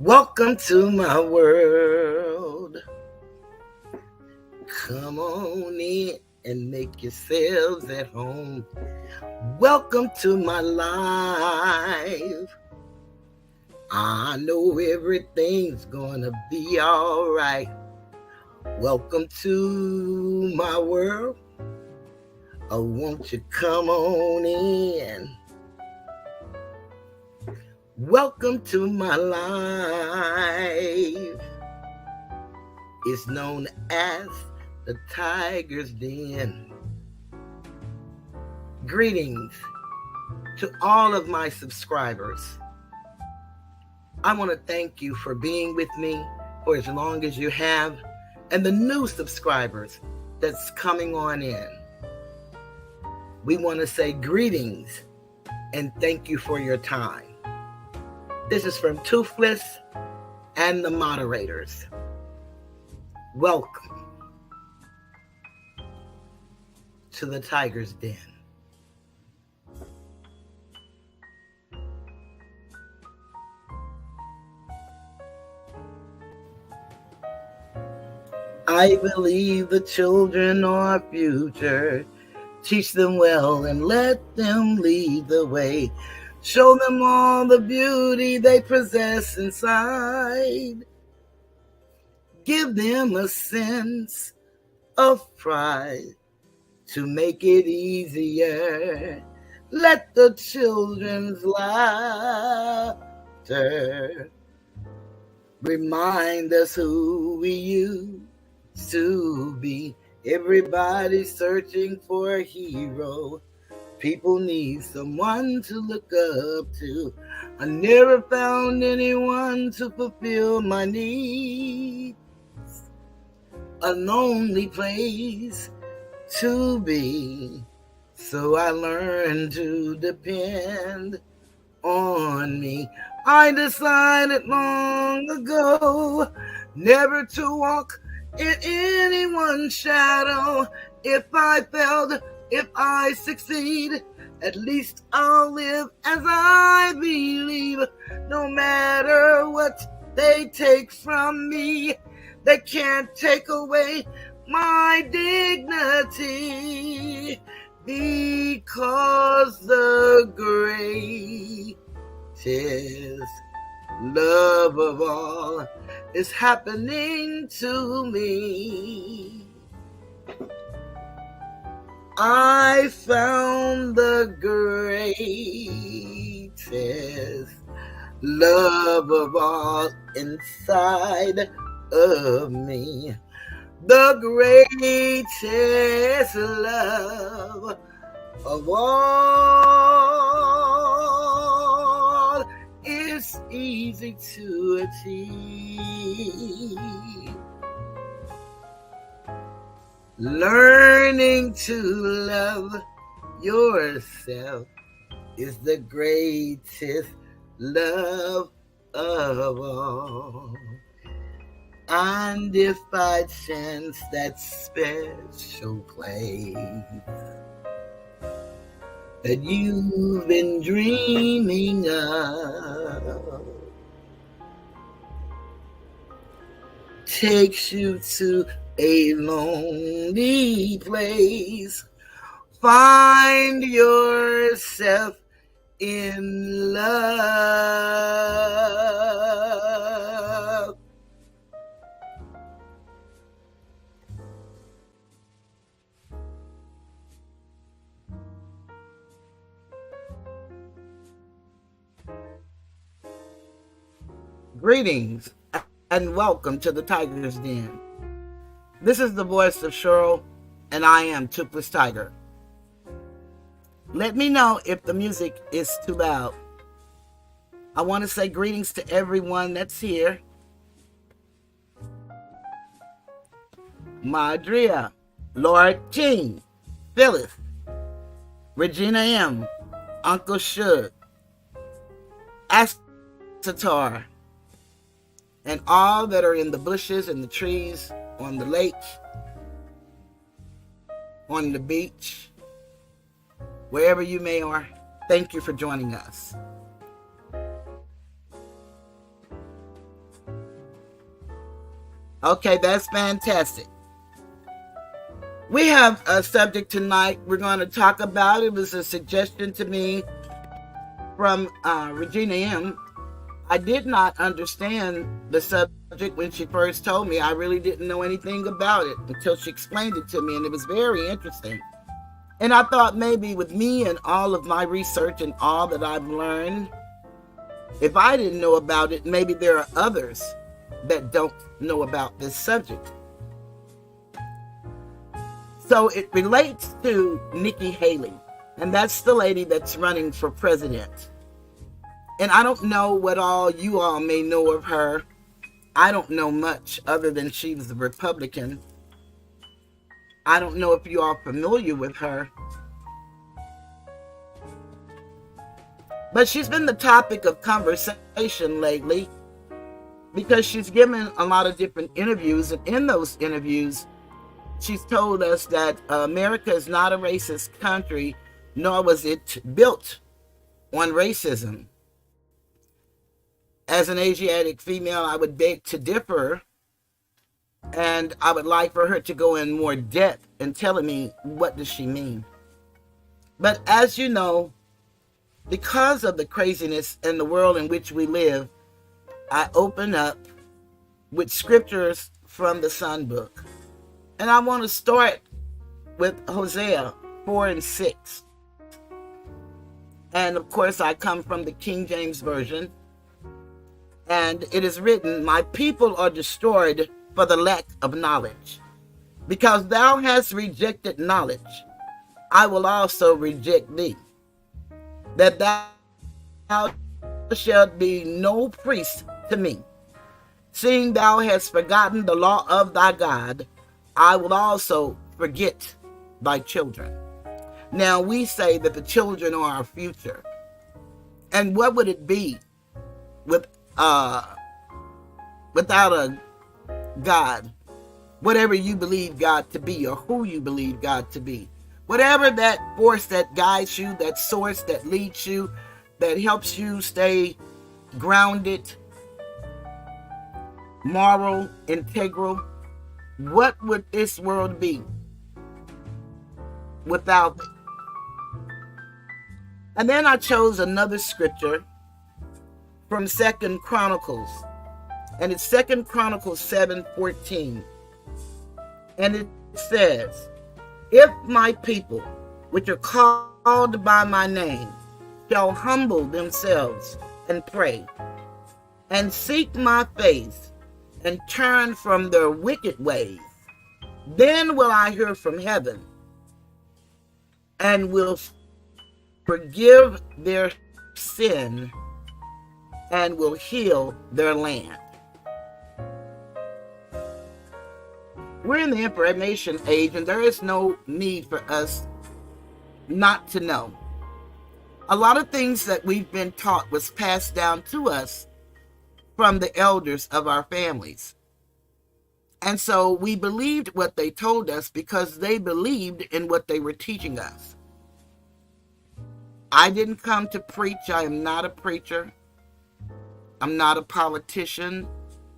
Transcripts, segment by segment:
Welcome to my world. Come on in and make yourselves at home. Welcome to my life. I know everything's gonna be all right. Welcome to my world. Oh, won't you come on in? Welcome to my life. It's known as the Tiger's Den. Greetings to all of my subscribers. I want to thank you for being with me for as long as you have, and the new subscribers that's coming on in. We want to say greetings and thank you for your time. This is from Toothless and the moderators. Welcome to the Tiger's Den. I believe the children are our future. Teach them well and let them lead the way. Show them all the beauty they possess inside. Give them a sense of pride to make it easier. Let the children's laughter remind us who we used to be. Everybody's searching for a hero. People need someone to look up to. I never found anyone to fulfill my needs. A lonely place to be. So I learned to depend on me. I decided long ago never to walk in anyone's shadow. If I failed, if I succeed, at least I'll live as I believe. No matter what they take from me, they can't take away my dignity, because the greatest love of all is happening to me. I found the greatest love of all inside of me. The greatest love of all is easy to achieve. Learning to love yourself is the greatest love of all. And if by chance that special place that you've been dreaming of takes you to a lonely place, find yourself in love. Greetings and welcome to the Tiger's Den. This is the voice of Cheryl, and I am Toothless Tiger. Let me know if the music is too loud. I want to say greetings to everyone that's here. Madria, Lord King, Phyllis, Regina M., Uncle Shug, Asatar, and all that are in the bushes and the trees, on the lake, on the beach, wherever you may are. Thank you for joining us. Okay, that's fantastic. We have a subject tonight we're going to talk about. It was a suggestion to me from Regina M. I did not understand the subject when she first told me. I really didn't know anything about it until she explained it to me, and it was very interesting. And I thought maybe with me and all of my research and all that I've learned, if I didn't know about it, maybe there are others that don't know about this subject. So it relates to Nikki Haley, and that's the lady that's running for president. And I don't know what all you all may know of her. I don't know much other than she was a Republican. I don't know if you are familiar with her. But she's been the topic of conversation lately because she's given a lot of different interviews. And in those interviews, she's told us that America is not a racist country, nor was it built on racism. As an Asiatic female, I would beg to differ, and I would like for her to go in more depth in telling me what does she mean. But as you know, because of the craziness in the world in which we live, I open up with scriptures from the Sun Book. And I want to start with Hosea 4 and 6. And of course, I come from the King James Version. And it is written, "My people are destroyed for the lack of knowledge. Because thou hast rejected knowledge, I will also reject thee. That thou shalt be no priest to me. Seeing thou hast forgotten the law of thy God, I will also forget thy children." Now we say that the children are our future. And what would it be without a God? Whatever you believe God to be, or who you believe God to be. Whatever that force that guides you, that source that leads you, that helps you stay grounded, moral, integral. What would this world be without it? And then I chose another scripture from 2 Chronicles. And it's 2 Chronicles 7:14. And it says, "If my people, which are called by my name, shall humble themselves and pray, and seek my face, and turn from their wicked ways, then will I hear from heaven, and will forgive their sin, and will heal their land." We're in the information age, and there is no need for us not to know. A lot of things that we've been taught was passed down to us from the elders of our families. And so we believed what they told us because they believed in what they were teaching us. I didn't come to preach. I am not a preacher. I'm not a politician.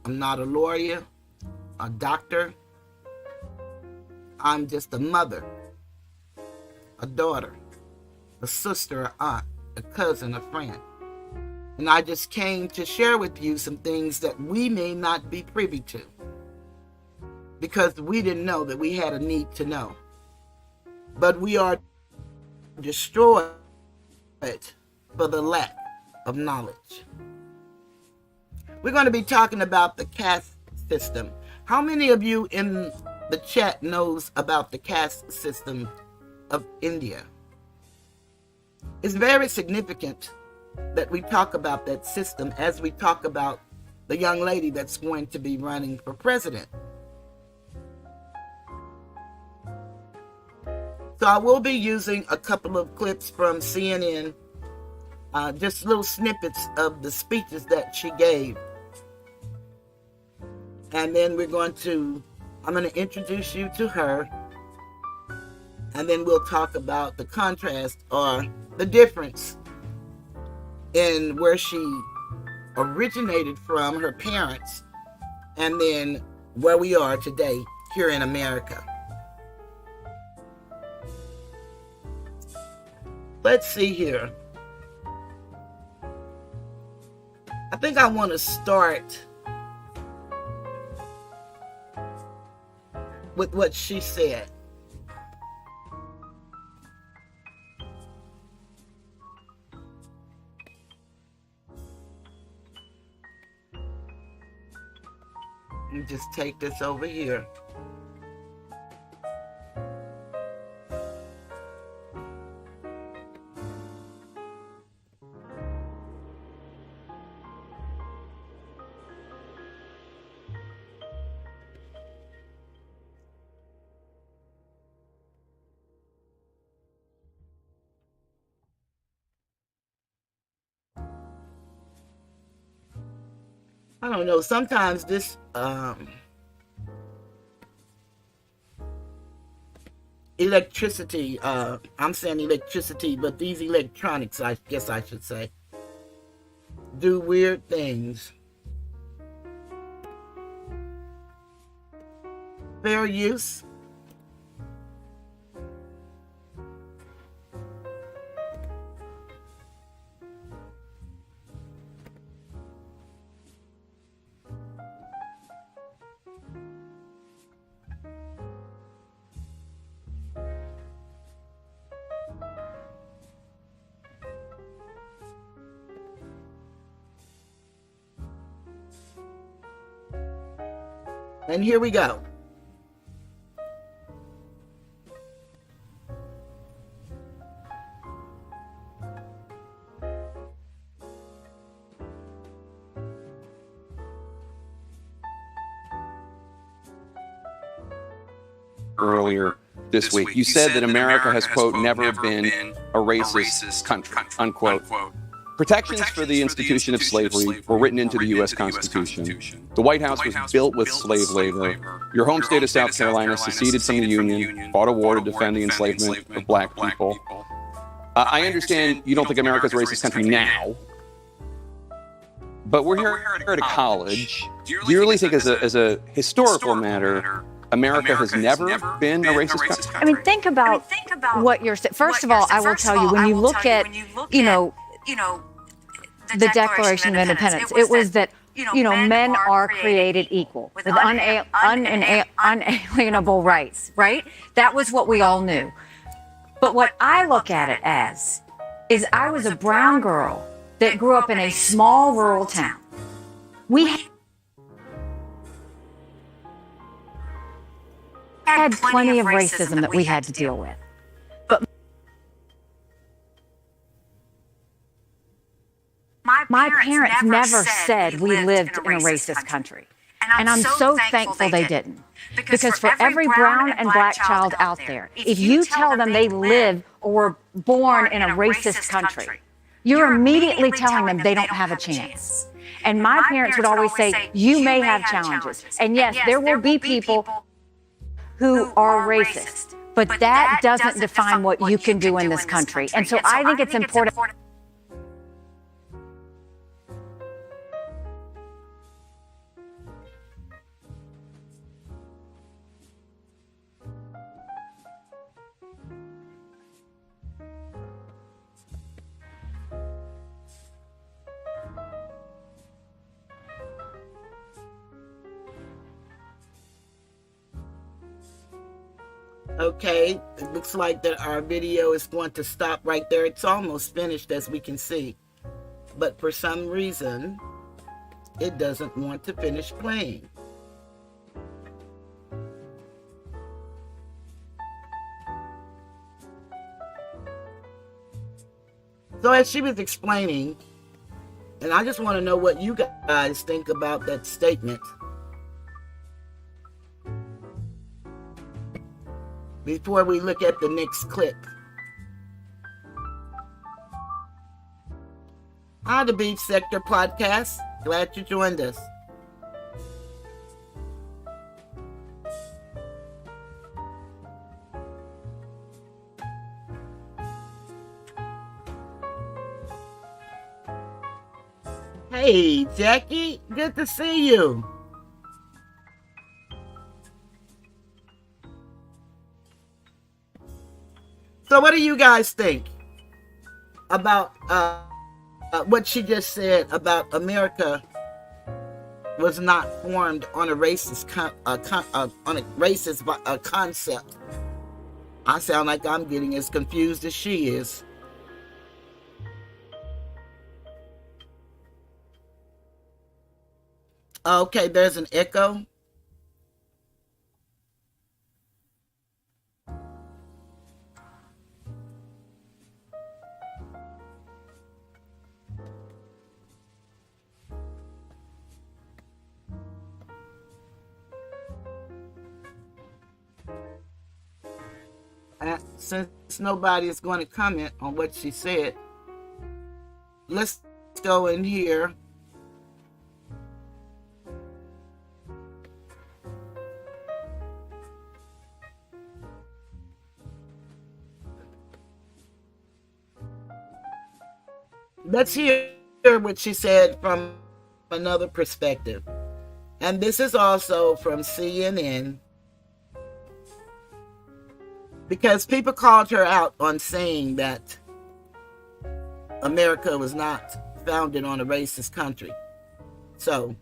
I'm not a lawyer, a doctor. I'm just a mother, a daughter, a sister, an aunt, a cousin, a friend. And I just came to share with you some things that we may not be privy to, because we didn't know that we had a need to know. But we are destroyed for the lack of knowledge. We're going to be talking about the caste system. How many of you in the chat knows about the caste system of India? It's very significant that we talk about that system as we talk about the young lady that's going to be running for president. So I will be using a couple of clips from CNN, just little snippets of the speeches that she gave. And then I'm going to introduce you to her, and then we'll talk about the contrast or the difference in where she originated from, her parents, and then where we are today here in America. Let's see here. I think I want to start with what she said. Let me just take this over here. I don't know, sometimes this electricity, I'm saying electricity, but these electronics, I guess I should say, do weird things. Fair use. And here we go. Earlier this week, you said that America has, quote, never been a racist country, unquote. Protections for the institution of slavery were written into the U.S. Constitution. The White House was built with slave labor. Your home state of South Carolina seceded from the Union, fought a war to defend the enslavement of black people. I understand you don't think America's a racist country now, but we're here at a college. Do you really think as a historical matter, America has never been a racist country? I mean, think about what you're saying. First of all, I will tell you, when you look at, the Declaration of Independence, it was that, men are created equal with unalienable rights, right? That was what we all knew. But what I look at it as is I was a brown girl that grew up in a small rural town. We had plenty of racism that we had to deal with. But my parents never said we lived in a racist country. And I'm so thankful they didn't. Because for every brown and black child out there, if you tell them they live or were born in a racist country, you're immediately telling them they don't have a chance. And my parents would always say, you may have challenges. And yes, there will be people who are racist, but that doesn't define what you can do in this country. And so I think it's important. Okay, it looks like that our video is going to stop right there. It's almost finished, as we can see. But for some reason, it doesn't want to finish playing. So as she was explaining, and I just want to know what you guys think about that statement before we look at the next clip. Hi, the Beach Sector Podcast. Glad you joined us. Hey, Jackie, good to see you. So what do you guys think about what she just said about America was not formed on a racist concept? I sound like I'm getting as confused as she is. Okay, there's an echo. Since nobody is going to comment on what she said, let's go in here. Let's hear what she said from another perspective. And this is also from CNN, because people called her out on saying that America was not founded on a racist country. So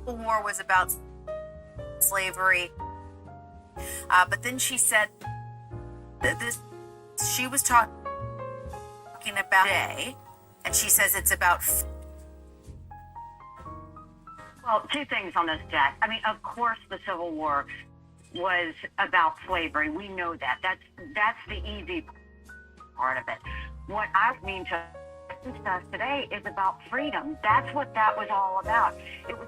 War was about slavery, but then she said that she was talking about today, and she says it's about. Well, two things on this, Jack. I mean, of course, the Civil War was about slavery. We know that. That's the easy part of it. What I mean to discuss today is about freedom. That's what that was all about. It was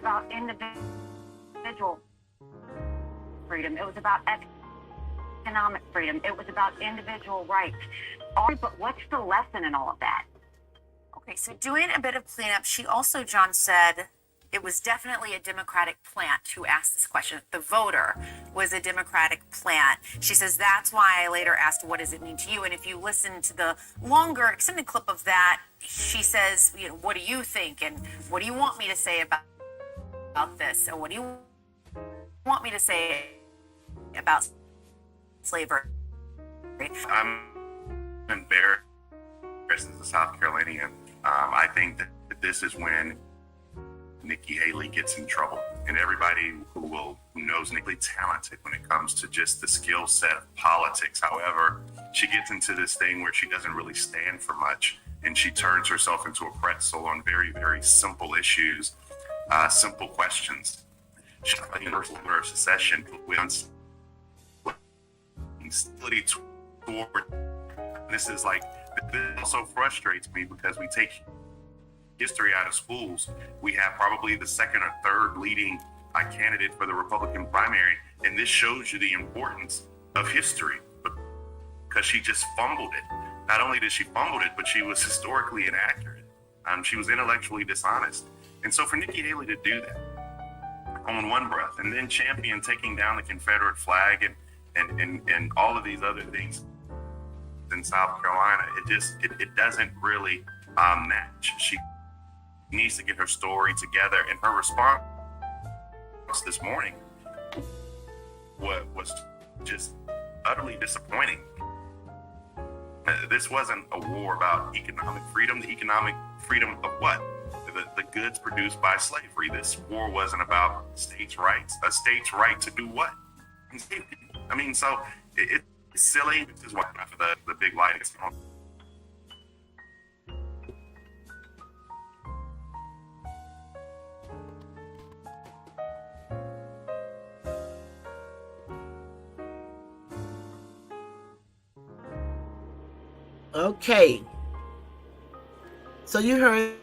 about individual freedom. It was about economic freedom. It was about individual rights. But what's the lesson in all of that? Okay, so doing a bit of cleanup, she also, John, said it was definitely a Democratic plant who asked this question. The voter was a Democratic plant. She says, that's why I later asked, what does it mean to you? And if you listen to the longer extended clip of that, she says, what do you think? And what do you want me to say about this? So what do you want me to say about slavery? I'm embarrassed as a South Carolinian. I think that this is when Nikki Haley gets in trouble, and everybody who knows Nikki talented when it comes to just the skill set of politics. However, she gets into this thing where she doesn't really stand for much, and she turns herself into a pretzel on very, very simple issues, simple questions. She's a universal order of secession with hostility toward. This is like, this also frustrates me because we take history out of schools. We have probably the second or third leading candidate for the Republican primary, and this shows you the importance of history because she just fumbled it. Not only did she fumble it, but she was historically inaccurate. She was intellectually dishonest. And so for Nikki Haley to do that on one breath and then champion taking down the Confederate flag and all of these other things in South Carolina, it doesn't really match. She needs to get her story together, and her response this morning was just utterly disappointing. This wasn't a war about economic freedom. The economic freedom of what? The goods produced by slavery. This war wasn't about states' rights. A state's right to do what? I mean, so it's silly. This is why after the big light is on. Okay. So you heard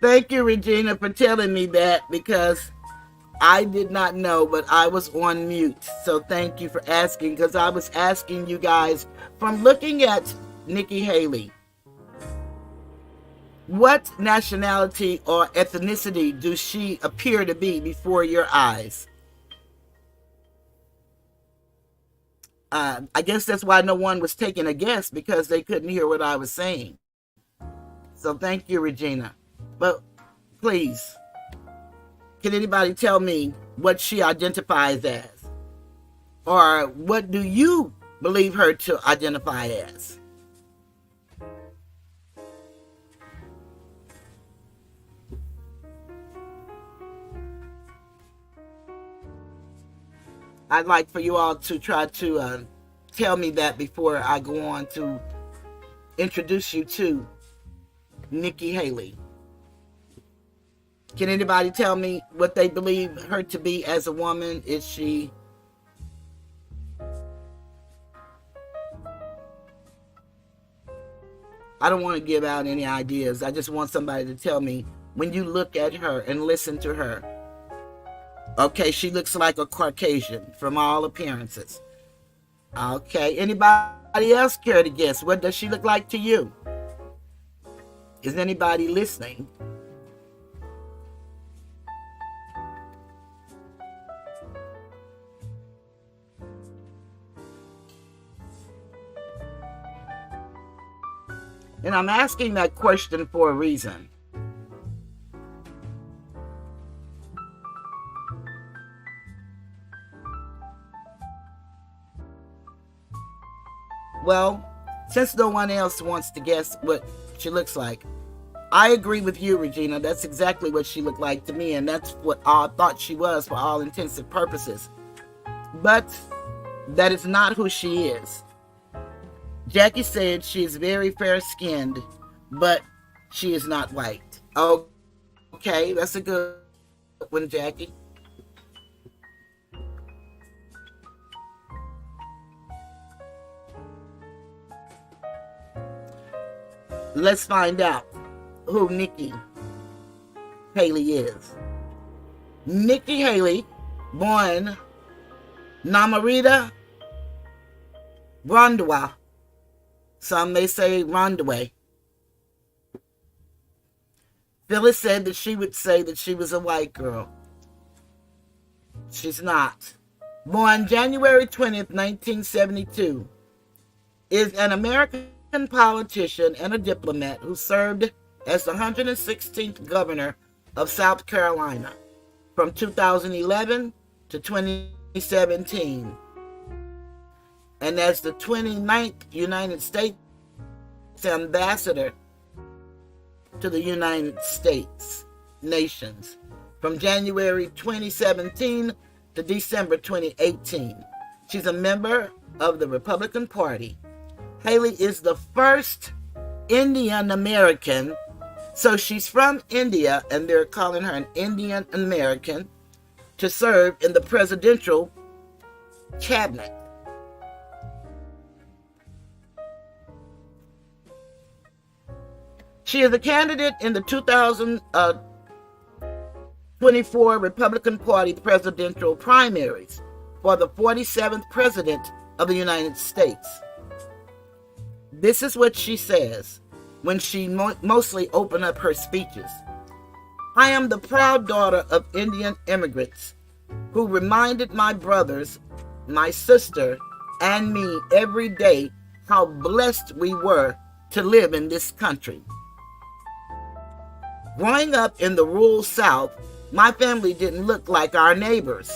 Thank you, Regina, for telling me that, because I did not know, but I was on mute. So thank you for asking, because I was asking you guys, from looking at Nikki Haley, what nationality or ethnicity does she appear to be before your eyes? I guess that's why no one was taking a guess, because they couldn't hear what I was saying. So thank you, Regina. But please, can anybody tell me what she identifies as? Or what do you believe her to identify as? I'd like for you all to try to tell me that before I go on to introduce you to Nikki Haley. Can anybody tell me what they believe her to be as a woman? Is she... I don't want to give out any ideas. I just want somebody to tell me, when you look at her and listen to her, okay, she looks like a Caucasian from all appearances. Okay, anybody else care to guess? What does she look like to you? Is anybody listening? And I'm asking that question for a reason. Well, since no one else wants to guess what she looks like, I agree with you, Regina. That's exactly what she looked like to me, and that's what I thought she was for all intents and purposes. But that is not who she is. Jackie said she is very fair-skinned, but she is not white. Okay, that's a good one, Jackie. Let's find out who Nikki Haley is. Nikki Haley, born Nimarata Randhawa. Some may say Randhawa. Phyllis said that she would say that she was a white girl. She's not. Born January 20th, 1972, is an American politician and a diplomat who served as the 116th governor of South Carolina from 2011 to 2017, and as the 29th United States ambassador to the United States nations from January 2017 to December 2018. She's a member of the Republican Party. Haley is the first Indian American, so she's from India, and they're calling her an Indian American, to serve in the presidential cabinet. She is a candidate in the 2024 Republican Party presidential primaries for the 47th President of the United States. This is what she says when she mostly opened up her speeches. I am the proud daughter of Indian immigrants who reminded my brothers, my sister, and me every day how blessed we were to live in this country. Growing up in the rural South, my family didn't look like our neighbors,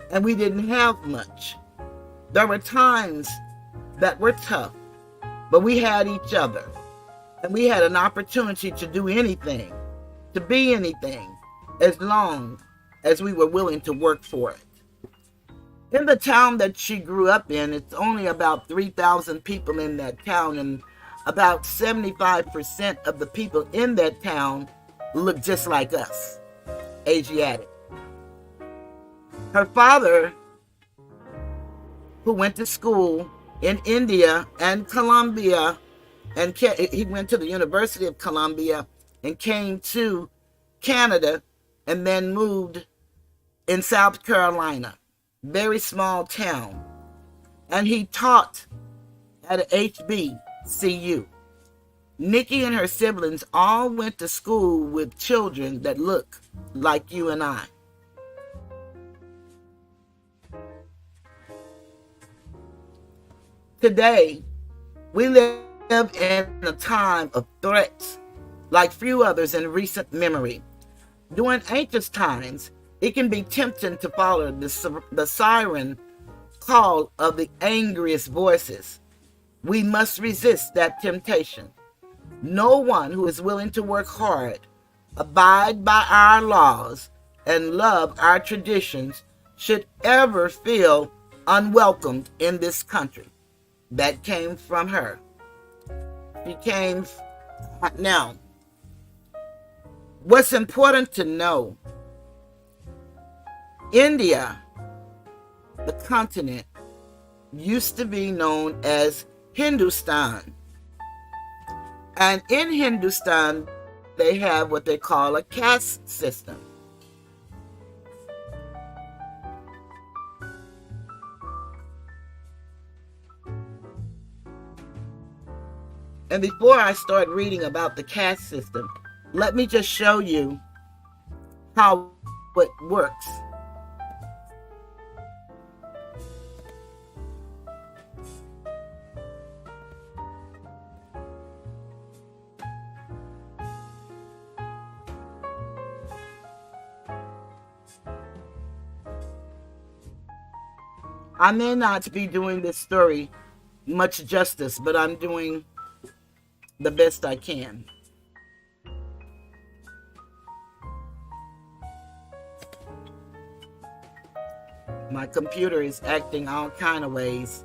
and we didn't have much. There were times that were tough, but we had each other, and we had an opportunity to do anything, to be anything, as long as we were willing to work for it. In the town that she grew up in, it's only about 3,000 people in that town, and about 75% of the people in that town look just like us, Asiatic. Her father, who went to school in India and Colombia, and he went to the University of Columbia and came to Canada and then moved in South Carolina, very small town. And he taught at a HBCU. Nikki and her siblings all went to school with children that look like you and I. Today, we live in a time of threats like few others in recent memory. During ancient times, it can be tempting to follow the siren call of the angriest voices. We must resist that temptation. No one who is willing to work hard, abide by our laws, and love our traditions should ever feel unwelcomed in this country. That came from her. She came. Now, what's important to know, India, the continent, used to be known as Hindustan. And in Hindustan, they have what they call a caste system. And before I start reading about the caste system, let me just show you how it works. I may not be doing this story much justice, but I'm doing the best I can. My computer is acting all kind of ways.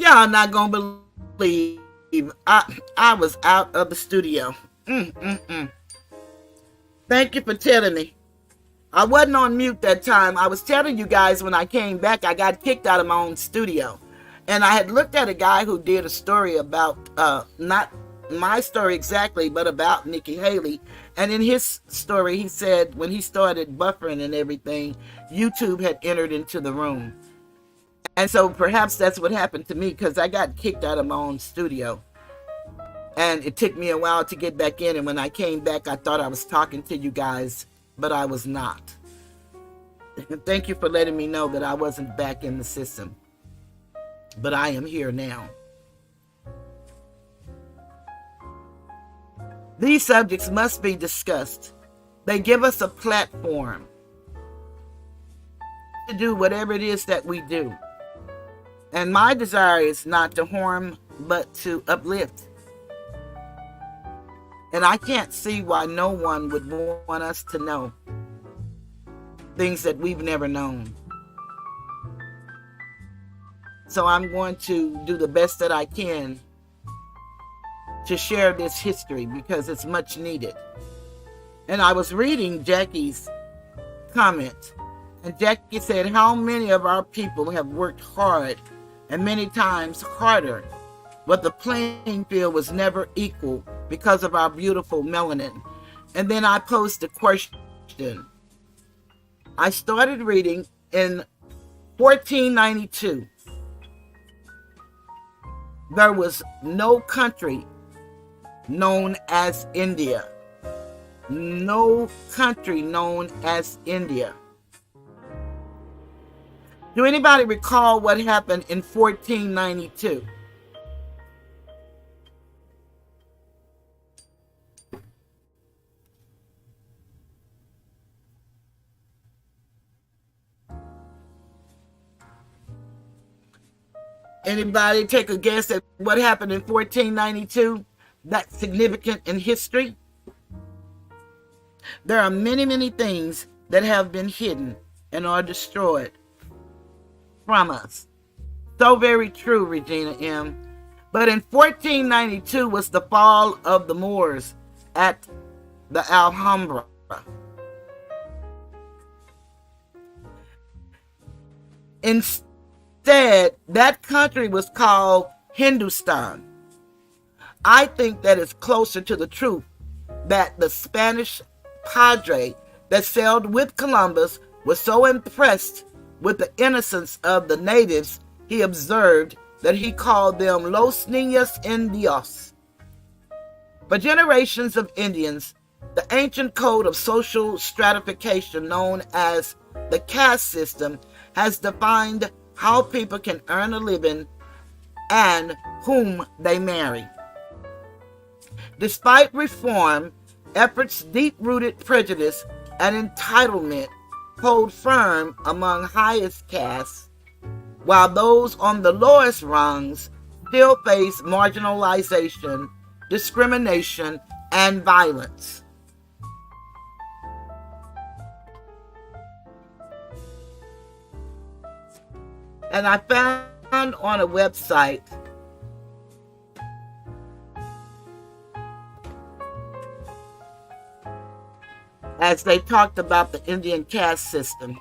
Y'all not gonna believe I was out of the studio. Thank you for telling me. I wasn't on mute that time. I was telling you guys when I came back, I got kicked out of my own studio. And I had looked at a guy who did a story about, not my story exactly, but about Nikki Haley. And in his story, he said when he started buffering and everything, YouTube had entered into the room. And so perhaps that's what happened to me, because I got kicked out of my own studio. And it took me a while to get back in. And when I came back, I thought I was talking to you guys, but I was not. Thank you for letting me know that I wasn't back in the system. But I am here now. These subjects must be discussed. They give us a platform to do whatever it is that we do. And my desire is not to harm, but to uplift. And I can't see why no one would want us to know things that we've never known. So I'm going to do the best that I can to share this history because it's much needed. And I was reading Jackie's comment, and Jackie said, how many of our people have worked hard and many times harder, but the playing field was never equal because of our beautiful melanin. And then I posed a question. I started reading in 1492. There was no country known as India. No country known as India. Do anybody recall what happened in 1492? Anybody take a guess at what happened in 1492? That's significant in history. There are many, many things that have been hidden and are destroyed from us. So very true, Regina M. But in 1492 was the fall of the Moors at the Alhambra. Instead, that country was called Hindustan. I think that is closer to the truth that the Spanish padre that sailed with Columbus was so impressed with the innocence of the natives, he observed that he called them Los Niños Indios. For generations of Indians, the ancient code of social stratification known as the caste system has defined how people can earn a living and whom they marry. Despite reform, efforts, deep-rooted prejudice and entitlement hold firm among highest castes, while those on the lowest rungs still face marginalization, discrimination, and violence. And I found on a website as they talked about the Indian caste system.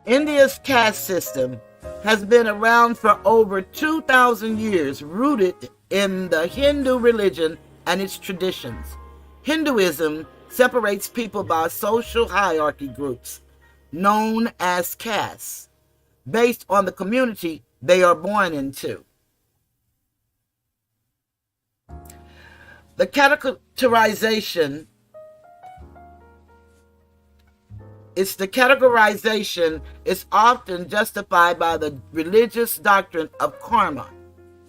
India's caste system has been around for over 2,000 years, rooted in the Hindu religion and its traditions. Hinduism separates people by social hierarchy groups, known as castes, based on the community they are born into. The categorization is often justified by the religious doctrine of karma,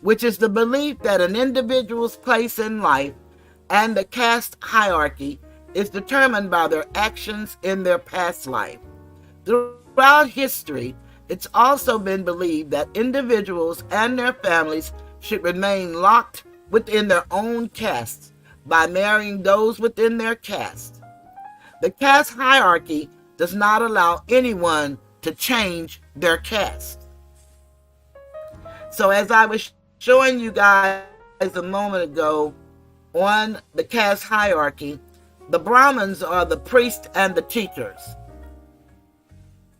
which is the belief that an individual's place in life and the caste hierarchy is determined by their actions in their past life. Throughout history, it's also been believed that individuals and their families should remain locked within their own caste by marrying those within their caste. The caste hierarchy does not allow anyone to change their caste. So as I was showing you guys a moment ago on the caste hierarchy, the Brahmins are the priests and the teachers.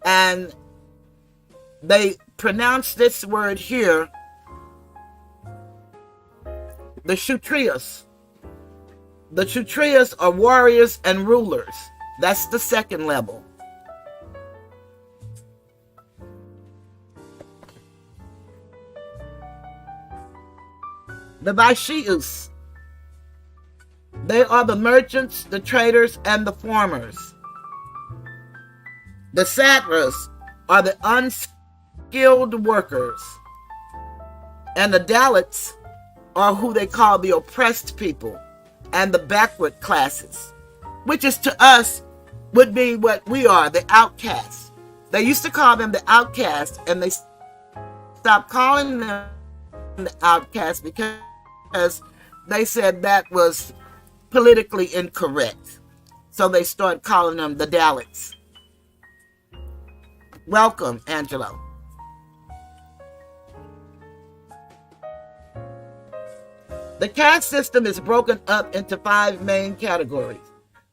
And they pronounce this word here, the Kshatriyas. The Kshatriyas are warriors and rulers. That's the second level. The Vaishyas, they are the merchants, the traders, and the farmers. The Sattras are the unskilled workers. And the Dalits are who they call the oppressed people and the backward classes, which is to us would be what we are, the outcasts. They used to call them the outcasts, and they stopped calling them the outcasts because they said that was politically incorrect. So they started calling them the Dalits. Welcome, Angelo. The caste system is broken up into 5 main categories.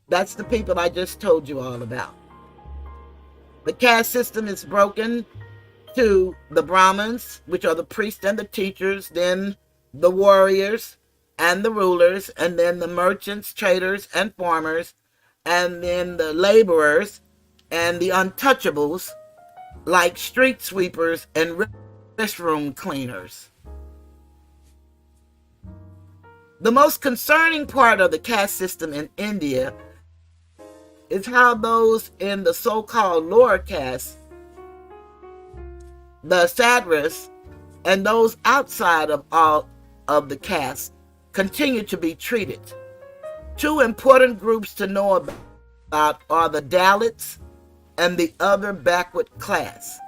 That's the people I just told you all about. The caste system is broken to the Brahmins, which are the priests and the teachers, then the warriors and the rulers, and then the merchants, traders, and farmers, and then the laborers and the untouchables, like street sweepers and restroom cleaners. The most concerning part of the caste system in India is how those in the so-called lower caste, the Sattras, and those outside of all of the castes continue to be treated. 2 important groups to know about are the Dalits and the other backward class.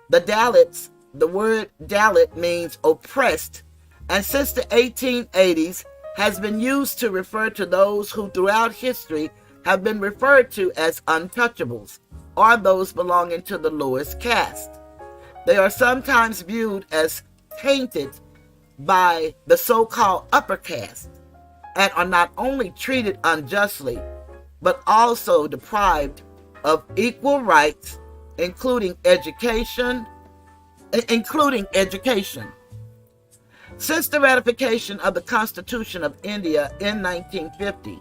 The Dalits, the word Dalit means oppressed, and since the 1880s has been used to refer to those who throughout history have been referred to as untouchables, or those belonging to the lowest caste. They are sometimes viewed as tainted by the so-called upper caste, and are not only treated unjustly, but also deprived of equal rights, including education. Since the ratification of the Constitution of India in 1950,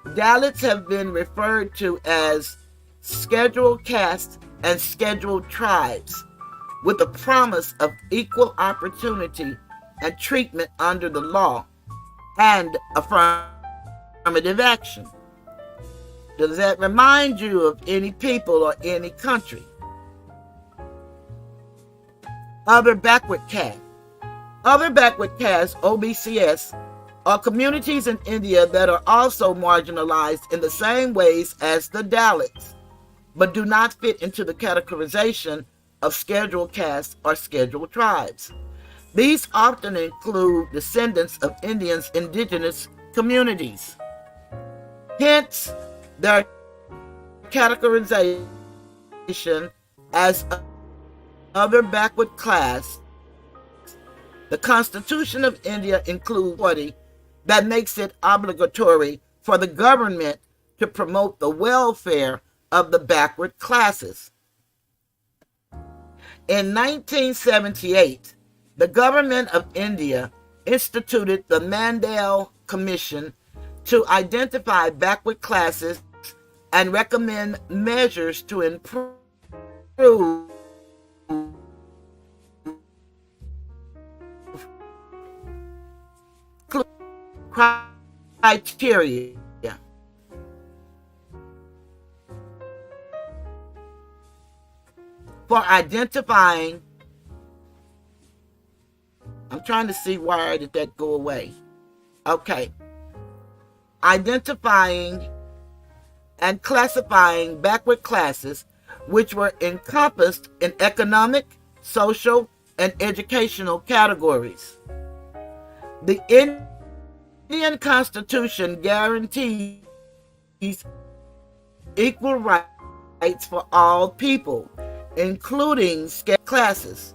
Dalits have been referred to as scheduled castes and scheduled tribes, with the promise of equal opportunity and treatment under the law and affirmative action. Does that remind you of any people or any country? Other backward castes. Other backward castes, OBCS, are communities in India that are also marginalized in the same ways as the Dalits, but do not fit into the categorization of scheduled castes or scheduled tribes. These often include descendants of Indians' indigenous communities. Hence, their categorization as other backward class. The Constitution of India includes 40 that makes it obligatory for the government to promote the welfare of the backward classes. In 1978, the government of India instituted the Mandal Commission to identify backward classes and recommend measures to improve criteria. For identifying, I'm trying to see why did that go away. Okay. Identifying and classifying backward classes which were encompassed in economic, social, and educational categories. The Indian Constitution guarantees equal rights for all people, including classes,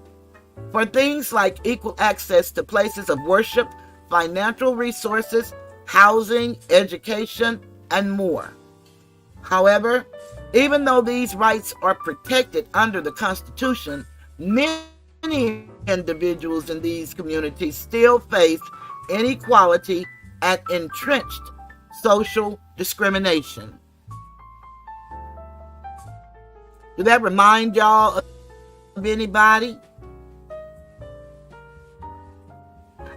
for things like equal access to places of worship, financial resources, housing, education, and more. However, even though these rights are protected under the Constitution, many individuals in these communities still face inequality and entrenched social discrimination. Does that remind y'all of anybody?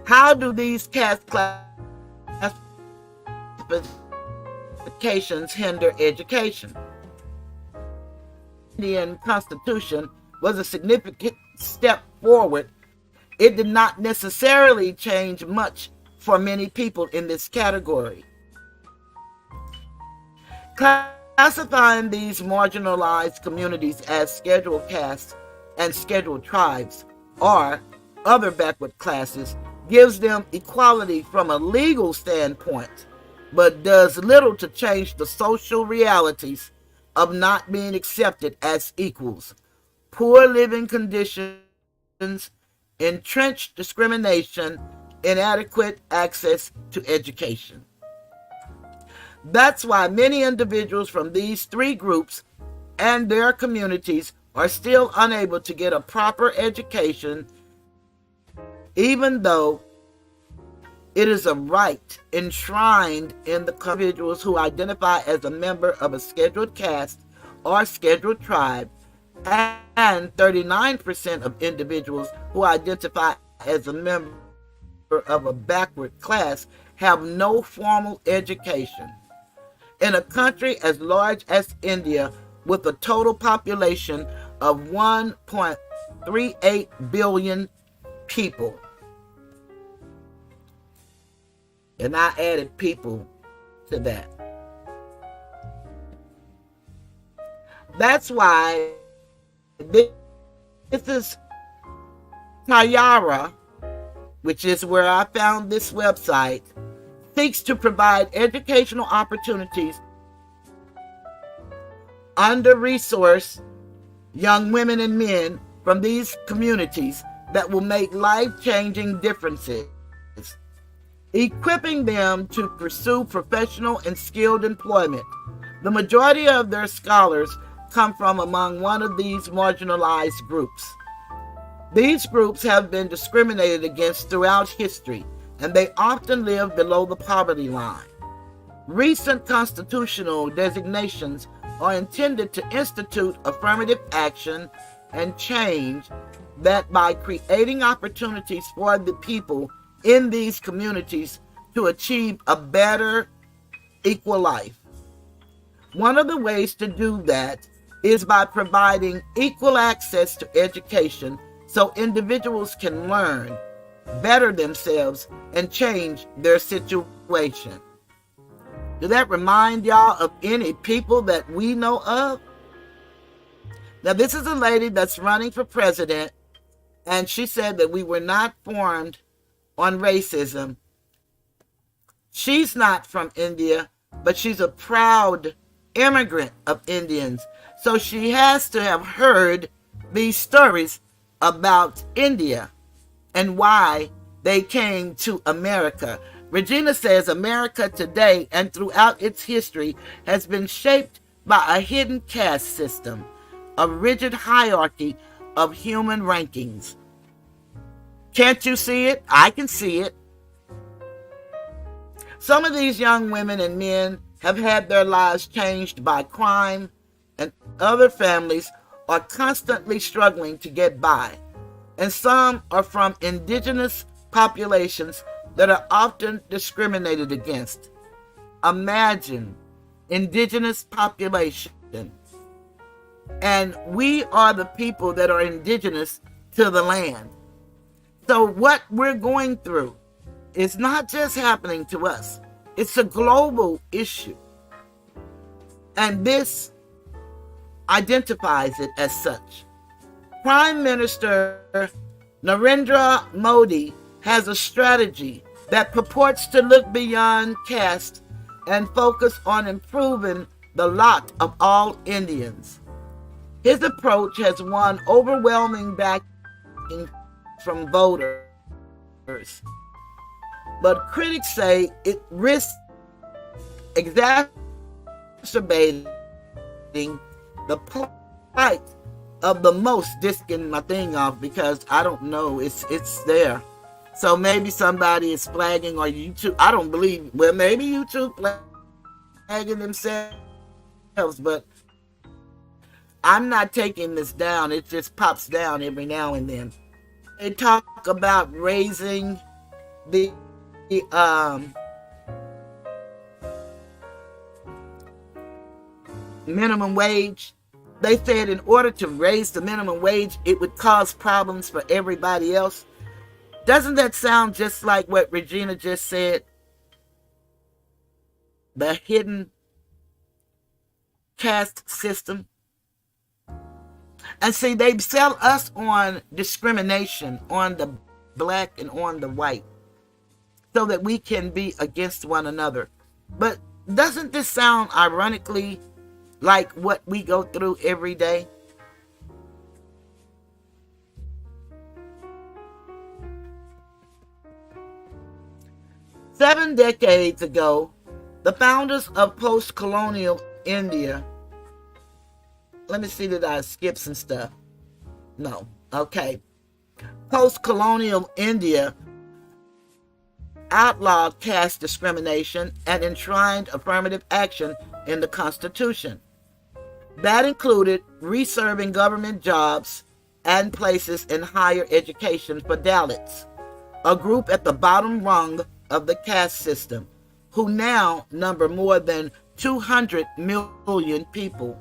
How do these caste classifications hinder education? The Indian Constitution was a significant step forward. It did not necessarily change much for many people in this category. Classifying these marginalized communities as scheduled castes and scheduled tribes or other backward classes gives them equality from a legal standpoint, but does little to change the social realities of not being accepted as equals. Poor living conditions, entrenched discrimination, inadequate access to education. That's why many individuals from these three groups and their communities are still unable to get a proper education, even though it is a right enshrined in the individuals who identify as a member of a scheduled caste or scheduled tribe, and 39% of individuals who identify as a member of a backward class have no formal education. In a country as large as India, with a total population of 1.38 billion people, and I added people to that. That's why this is Tayara, which is where I found this website, seeks to provide educational opportunities under-resourced young women and men from these communities that will make life-changing differences, equipping them to pursue professional and skilled employment. The majority of their scholars come from among one of these marginalized groups. These groups have been discriminated against throughout history, and they often live below the poverty line. Recent constitutional designations are intended to institute affirmative action and change that by creating opportunities for the people in these communities to achieve a better, equal life. One of the ways to do that is by providing equal access to education so individuals can learn, better themselves, and change their situation. Does that remind y'all of any people that we know of? Now, this is a lady that's running for president, and she said that we were not formed on racism. She's not from India, but she's a proud immigrant of Indians. So she has to have heard these stories about India and why they came to America. Regina says America today and throughout its history has been shaped by a hidden caste system, a rigid hierarchy of human rankings. Can't you see it? I can see it. Some of these young women and men have had their lives changed by crime, and other families are constantly struggling to get by. And some are from indigenous populations that are often discriminated against. Imagine indigenous population. And we are the people that are indigenous to the land. So what we're going through is not just happening to us. It's a global issue. And this identifies it as such. Prime Minister Narendra Modi has a strategy that purports to look beyond caste and focus on improving the lot of all Indians. His approach has won overwhelming backing from voters, but critics say it risks exacerbating the plight of the most disking my thing off, because I don't know, it's there. So maybe somebody is flagging, or YouTube, I don't believe, well, maybe YouTube flagging themselves, but I'm not taking this down. It just pops down every now and then. They talk about raising the minimum wage. They said in order to raise the minimum wage, it would cause problems for everybody else. Doesn't that sound just like what Regina just said? The hidden caste system. And see, they sell us on discrimination on the black and on the white so that we can be against one another. But doesn't this sound ironically like what we go through every day? Seven decades ago, the founders of post-colonial India, let me see, did I skip some stuff? No. Okay. Post-colonial India outlawed caste discrimination and enshrined affirmative action in the Constitution. That included reserving government jobs and places in higher education for Dalits, a group at the bottom rung of the caste system, who now number more than 200 million people.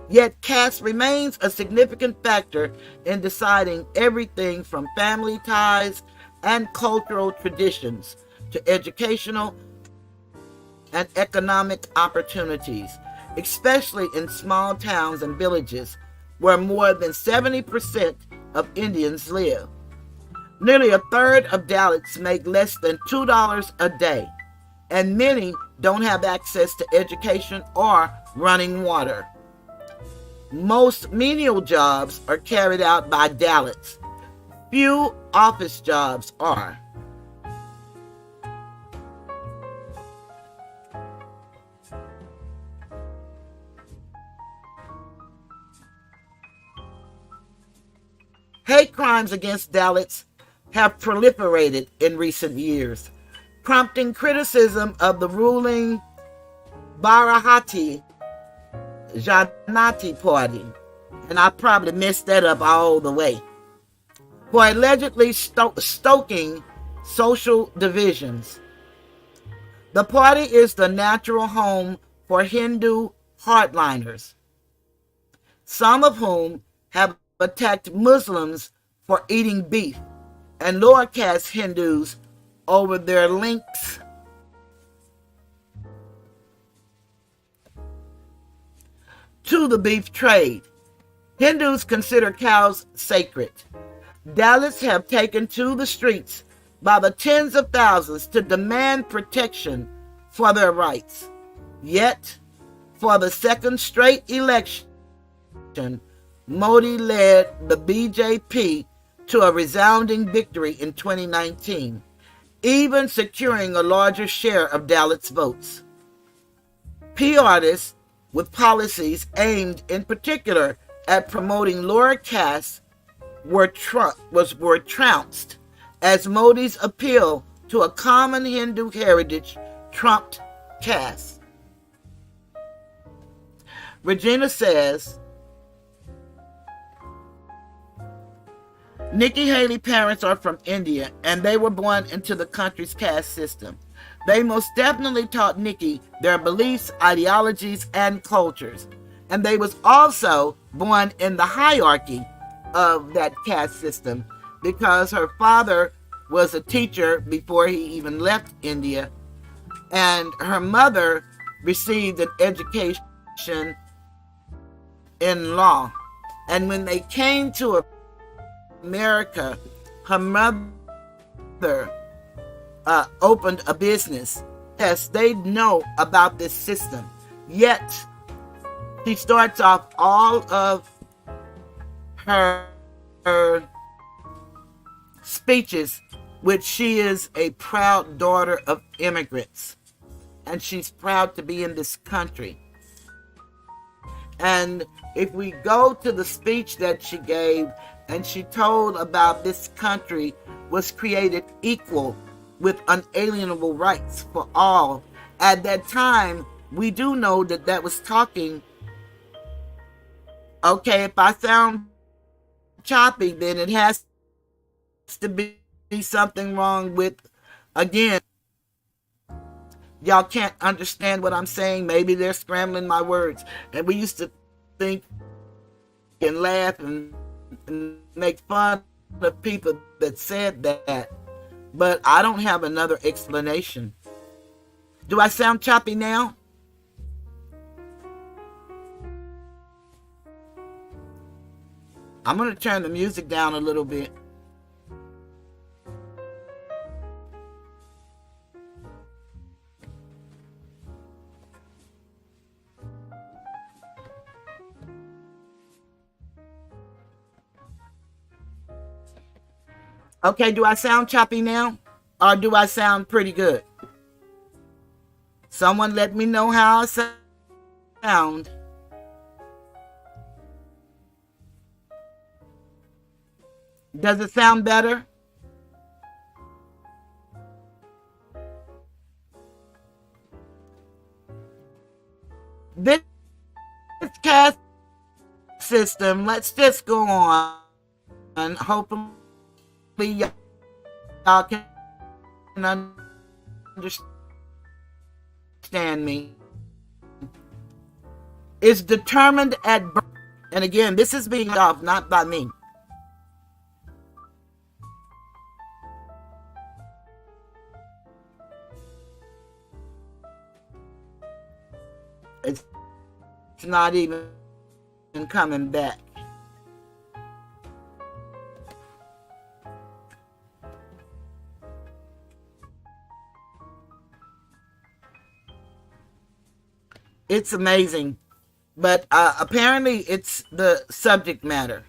Yet caste remains a significant factor in deciding everything from family ties and cultural traditions to educational and economic opportunities, especially in small towns and villages where more than 70% of Indians live. Nearly a third of Dalits make less than $2 a day, and many don't have access to education or running water. Most menial jobs are carried out by Dalits. Few office jobs are. Hate crimes against Dalits have proliferated in recent years, prompting criticism of the ruling Bharatiya Janata Party, and I probably messed that up all the way, for allegedly stoking social divisions. The party is the natural home for Hindu hardliners, some of whom have attacked Muslims for eating beef and lower caste Hindus over their links to the beef trade. Hindus consider cows sacred. Dalits have taken to the streets by the tens of thousands to demand protection for their rights. Yet, for the second straight election, Modi led the BJP to a resounding victory in 2019, even securing a larger share of Dalits' votes. P artists with policies aimed in particular at promoting lower castes were trounced as Modi's appeal to a common Hindu heritage trumped caste. Regina says, Nikki Haley parents are from India and they were born into the country's caste system. They most definitely taught Nikki their beliefs, ideologies, and cultures. And they was also born in the hierarchy of that caste system because her father was a teacher before he even left India. And her mother received an education in law. And when they came to America, her mother opened a business. Yes, they know about this system. Yet, she starts off all of her speeches, which she is a proud daughter of immigrants. And she's proud to be in this country. And if we go to the speech that she gave, and she told about this country was created equal with unalienable rights for all. At that time, we do know that that was talking. Okay, if I sound choppy, then it has to be something wrong with, again, y'all can't understand what I'm saying. Maybe they're scrambling my words. And we used to think and laugh and make fun of people that said that. But I don't have another explanation. Do I sound choppy now? I'm going to turn the music down a little bit. Okay, do I sound choppy now? Or do I sound pretty good? Someone let me know how I sound. Does it sound better? This caste system, let's just go on. And hopefully y'all can understand me. Is determined at birth. And again, this is being off, not by me. It's not even coming back. It's amazing. But apparently it's the subject matter.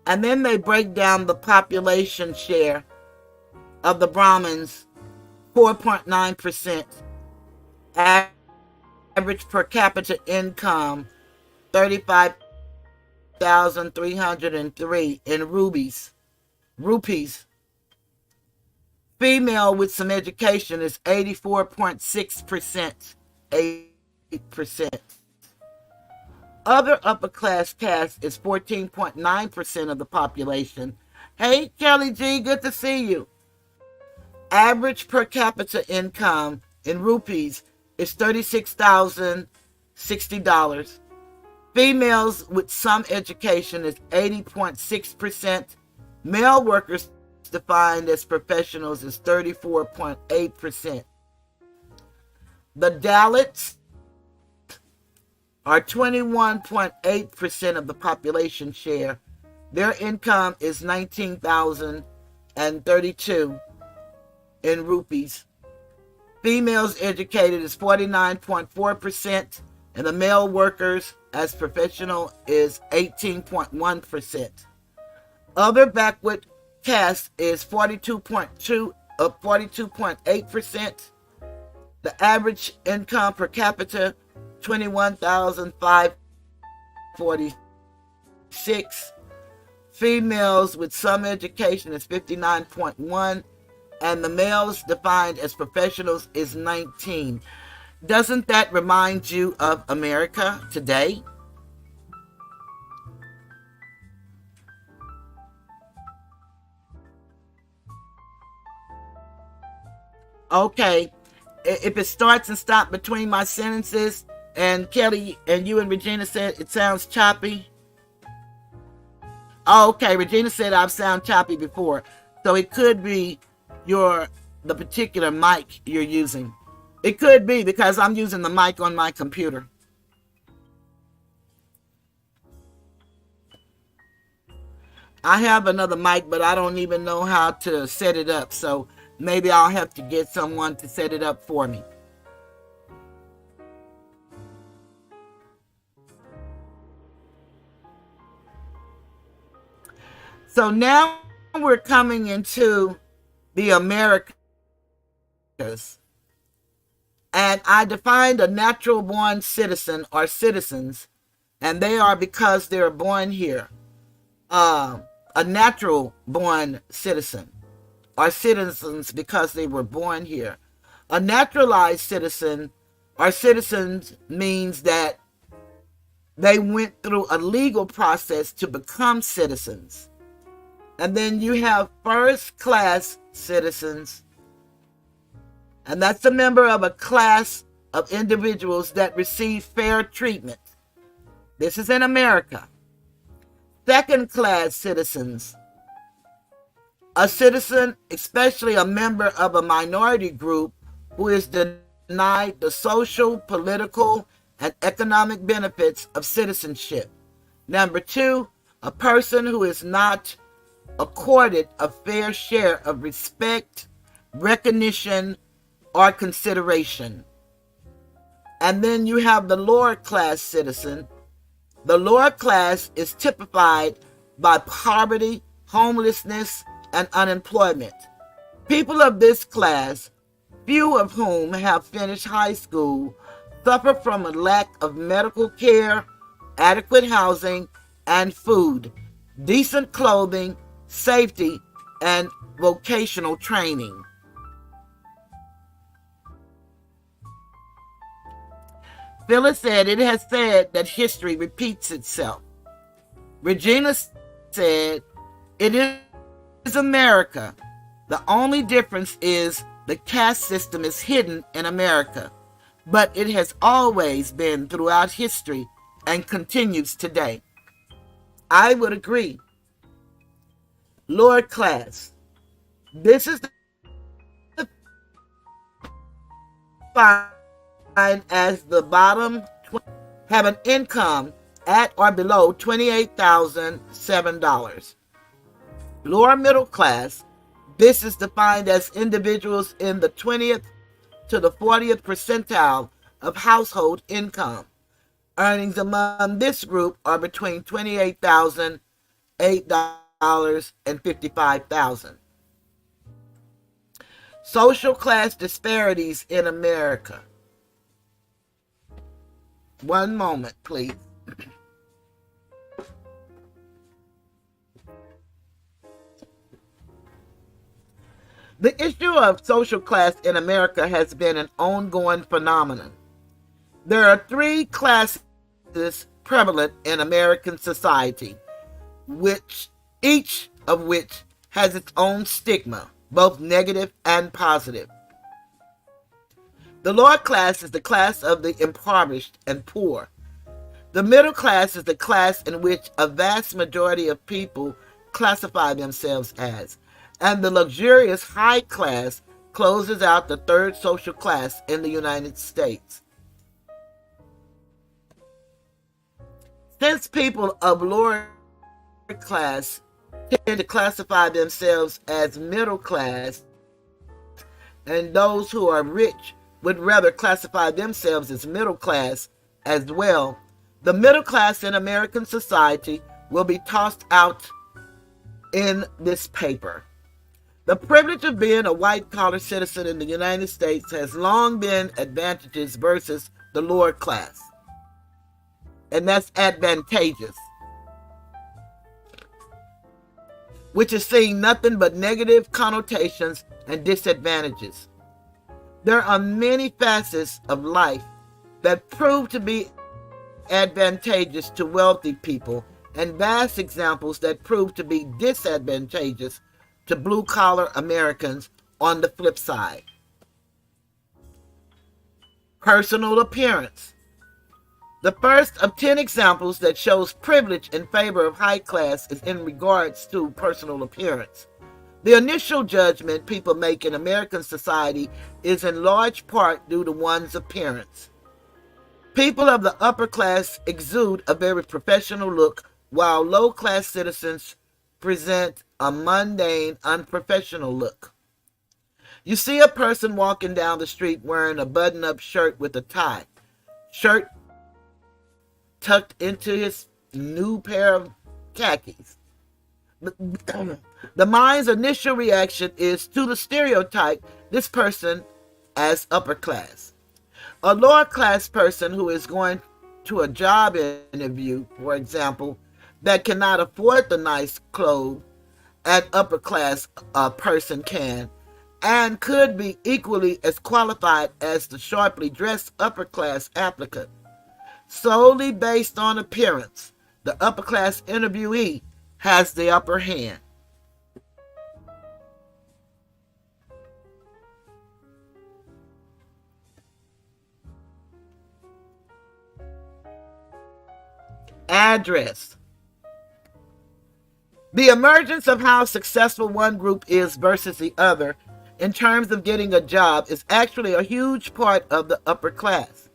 And then they break down the population share of the Brahmins, 4.9%. Average per capita income, 35,303 in rupees. Female with some education is 84.6%, 8%. Other upper class caste is 14.9% of the population. Hey, Kelly G, good to see you. Average per capita income in rupees is $36,060. Females with some education is 80.6%. Male workers defined as professionals is 34.8%. The Dalits are 21.8% of the population share. Their income is 19,032 in rupees. Females educated is 49.4%, and the male workers as professional is 18.1%. Other backward caste is 42.8%. The average income per capita, 21,546. Females with some education is 59.1, and the males defined as professionals is 19. Doesn't that remind you of America today? Okay, if it starts and stops between my sentences, and Kelly and you and Regina said it sounds choppy. Oh, okay, Regina said I've sound choppy before. So it could be the particular mic you're using. It could be because I'm using the mic on my computer. I have another mic, but I don't even know how to set it up. So maybe I'll have to get someone to set it up for me. So now we're coming into the Americas. And I defined a natural born citizen or citizens, and they are because they're born here. A natural born citizen are citizens because they were born here. A naturalized citizen or citizens means that they went through a legal process to become citizens. And then you have first class citizens, and that's a member of a class of individuals that receive fair treatment. This is in America. Second class citizens, a citizen, especially a member of a minority group who is denied the social, political, and economic benefits of citizenship. Number two, a person who is not accorded a fair share of respect, recognition, or consideration. And then you have the lower class citizen. The lower class is typified by poverty, homelessness, and unemployment. People of this class, few of whom have finished high school, suffer from a lack of medical care, adequate housing and food, decent clothing, safety, and vocational training. Phyllis said, it has said that history repeats itself. Regina said, it is America. The only difference is the caste system is hidden in America, but it has always been throughout history and continues today. I would agree. Lower class. This is defined as the bottom have an income at or below $28,007. Lower middle class. This is defined as individuals in the 20th to the 40th percentile of household income. Earnings among this group are between $28,000 and $55,000. Social class disparities in America. One moment, please. The issue of social class in America has been an ongoing phenomenon. There are three classes prevalent in American society, each of which has its own stigma, both negative and positive. The lower class is the class of the impoverished and poor. The middle class is the class in which a vast majority of people classify themselves as. And the luxurious high class closes out the third social class in the United States. Since people of lower class tend to classify themselves as middle class, and those who are rich would rather classify themselves as middle class as well, the middle class in American society will be tossed out in this paper. The privilege of being a white-collar citizen in the United States has long been advantageous versus the lower class. And that's advantageous, which is seeing nothing but negative connotations and disadvantages. There are many facets of life that prove to be advantageous to wealthy people, and vast examples that prove to be disadvantageous to blue-collar Americans on the flip side. Personal appearance. The first of 10 examples that shows privilege in favor of high class is in regards to personal appearance. The initial judgment people make in American society is in large part due to one's appearance. People of the upper class exude a very professional look, while low-class citizens present a mundane, unprofessional look. You see a person walking down the street wearing a button-up shirt with a tie, shirt tucked into his new pair of khakis. The mind's initial reaction is to the stereotype this person as upper class. A lower class person who is going to a job interview, for example, that cannot afford the nice clothes an upper class person can, and could be equally as qualified as the sharply dressed upper class applicant. Solely based on appearance, the upper class interviewee has the upper hand. Address. The emergence of how successful one group is versus the other in terms of getting a job is actually a huge part of the upper class.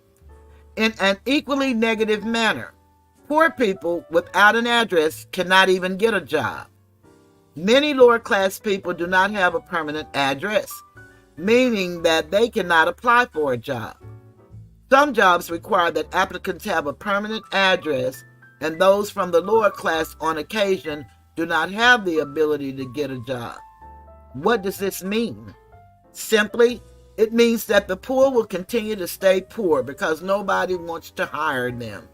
In an equally negative manner, poor people without an address cannot even get a job. Many lower class people do not have a permanent address, meaning that they cannot apply for a job. Some jobs require that applicants have a permanent address, and those from the lower class on occasion do not have the ability to get a job. What does this mean? Simply, it means that the poor will continue to stay poor because nobody wants to hire them.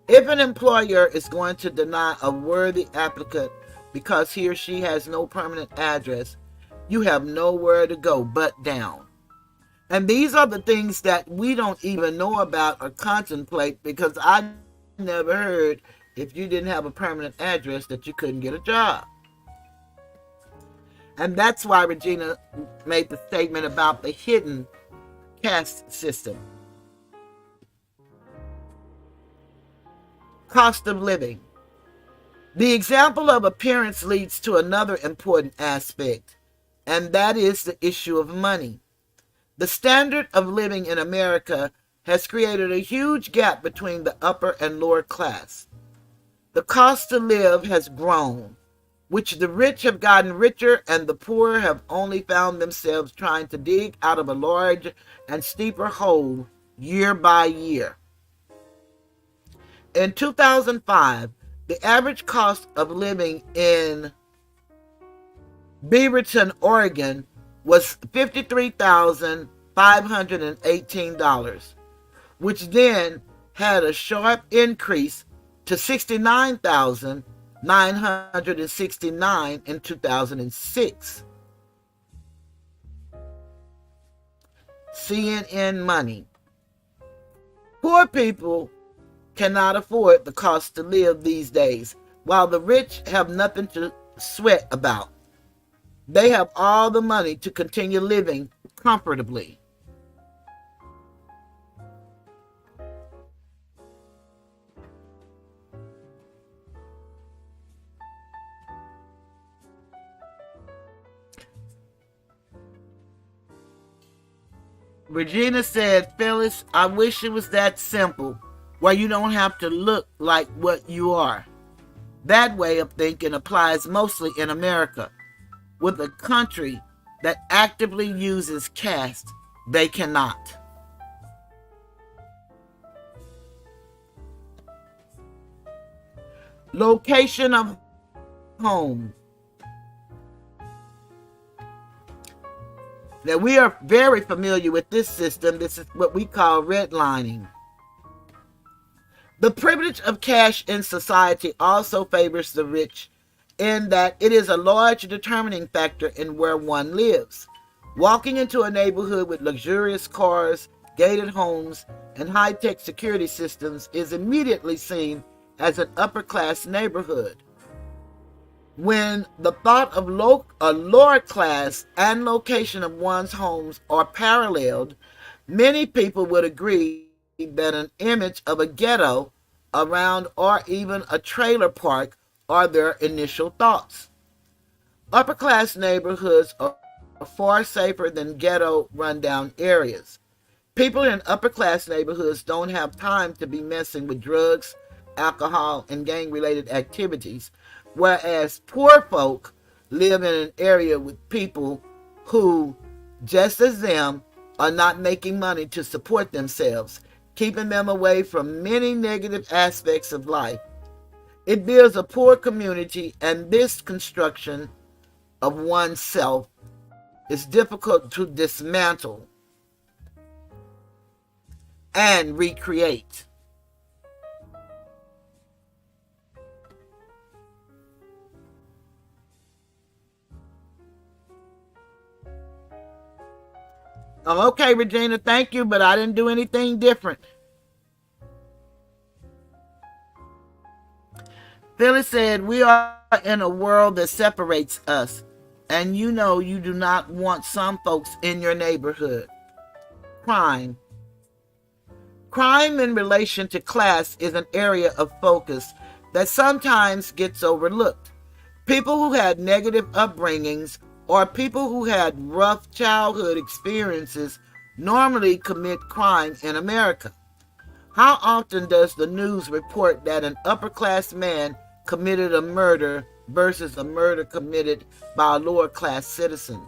If an employer is going to deny a worthy applicant because he or she has no permanent address, you have nowhere to go but down. And these are the things that we don't even know about or contemplate, because I never heard if you didn't have a permanent address that you couldn't get a job. And that's why Regina made the statement about the hidden caste system. Cost of living. The example of appearance leads to another important aspect, and that is the issue of money. The standard of living in America has created a huge gap between the upper and lower class. The cost to live has grown, which the rich have gotten richer and the poor have only found themselves trying to dig out of a large and steeper hole year by year. In 2005, the average cost of living in Beaverton, Oregon was $53,518, which then had a sharp increase to $69,969 in 2006. CNN Money. Poor people cannot afford the cost to live these days, while the rich have nothing to sweat about. They have all the money to continue living comfortably. Regina said, Phyllis, I wish it was that simple, where you don't have to look like what you are. That way of thinking applies mostly in America. With a country that actively uses caste, they cannot. Location of home. Now, we are very familiar with this system. This is what we call redlining. The privilege of cash in society also favors the rich in that it is a large determining factor in where one lives. Walking into a neighborhood with luxurious cars, gated homes, and high-tech security systems is immediately seen as an upper-class neighborhood. When the thought of a lower class and location of one's homes are paralleled, many people would agree that an image of a ghetto around or even a trailer park are their initial thoughts. Upper class neighborhoods are far safer than ghetto rundown areas. People in upper class neighborhoods don't have time to be messing with drugs, alcohol, and gang related activities, whereas poor folk live in an area with people who, just as them, are not making money to support themselves, keeping them away from many negative aspects of life. It builds a poor community, and this construction of oneself is difficult to dismantle and recreate. Okay, Regina, thank you, but I didn't do anything different. Phyllis said, we are in a world that separates us, and you know you do not want some folks in your neighborhood. Crime. Crime in relation to class is an area of focus that sometimes gets overlooked. People who had negative upbringings or people who had rough childhood experiences normally commit crime in America. How often does the news report that an upper-class man committed a murder versus a murder committed by a lower-class citizen?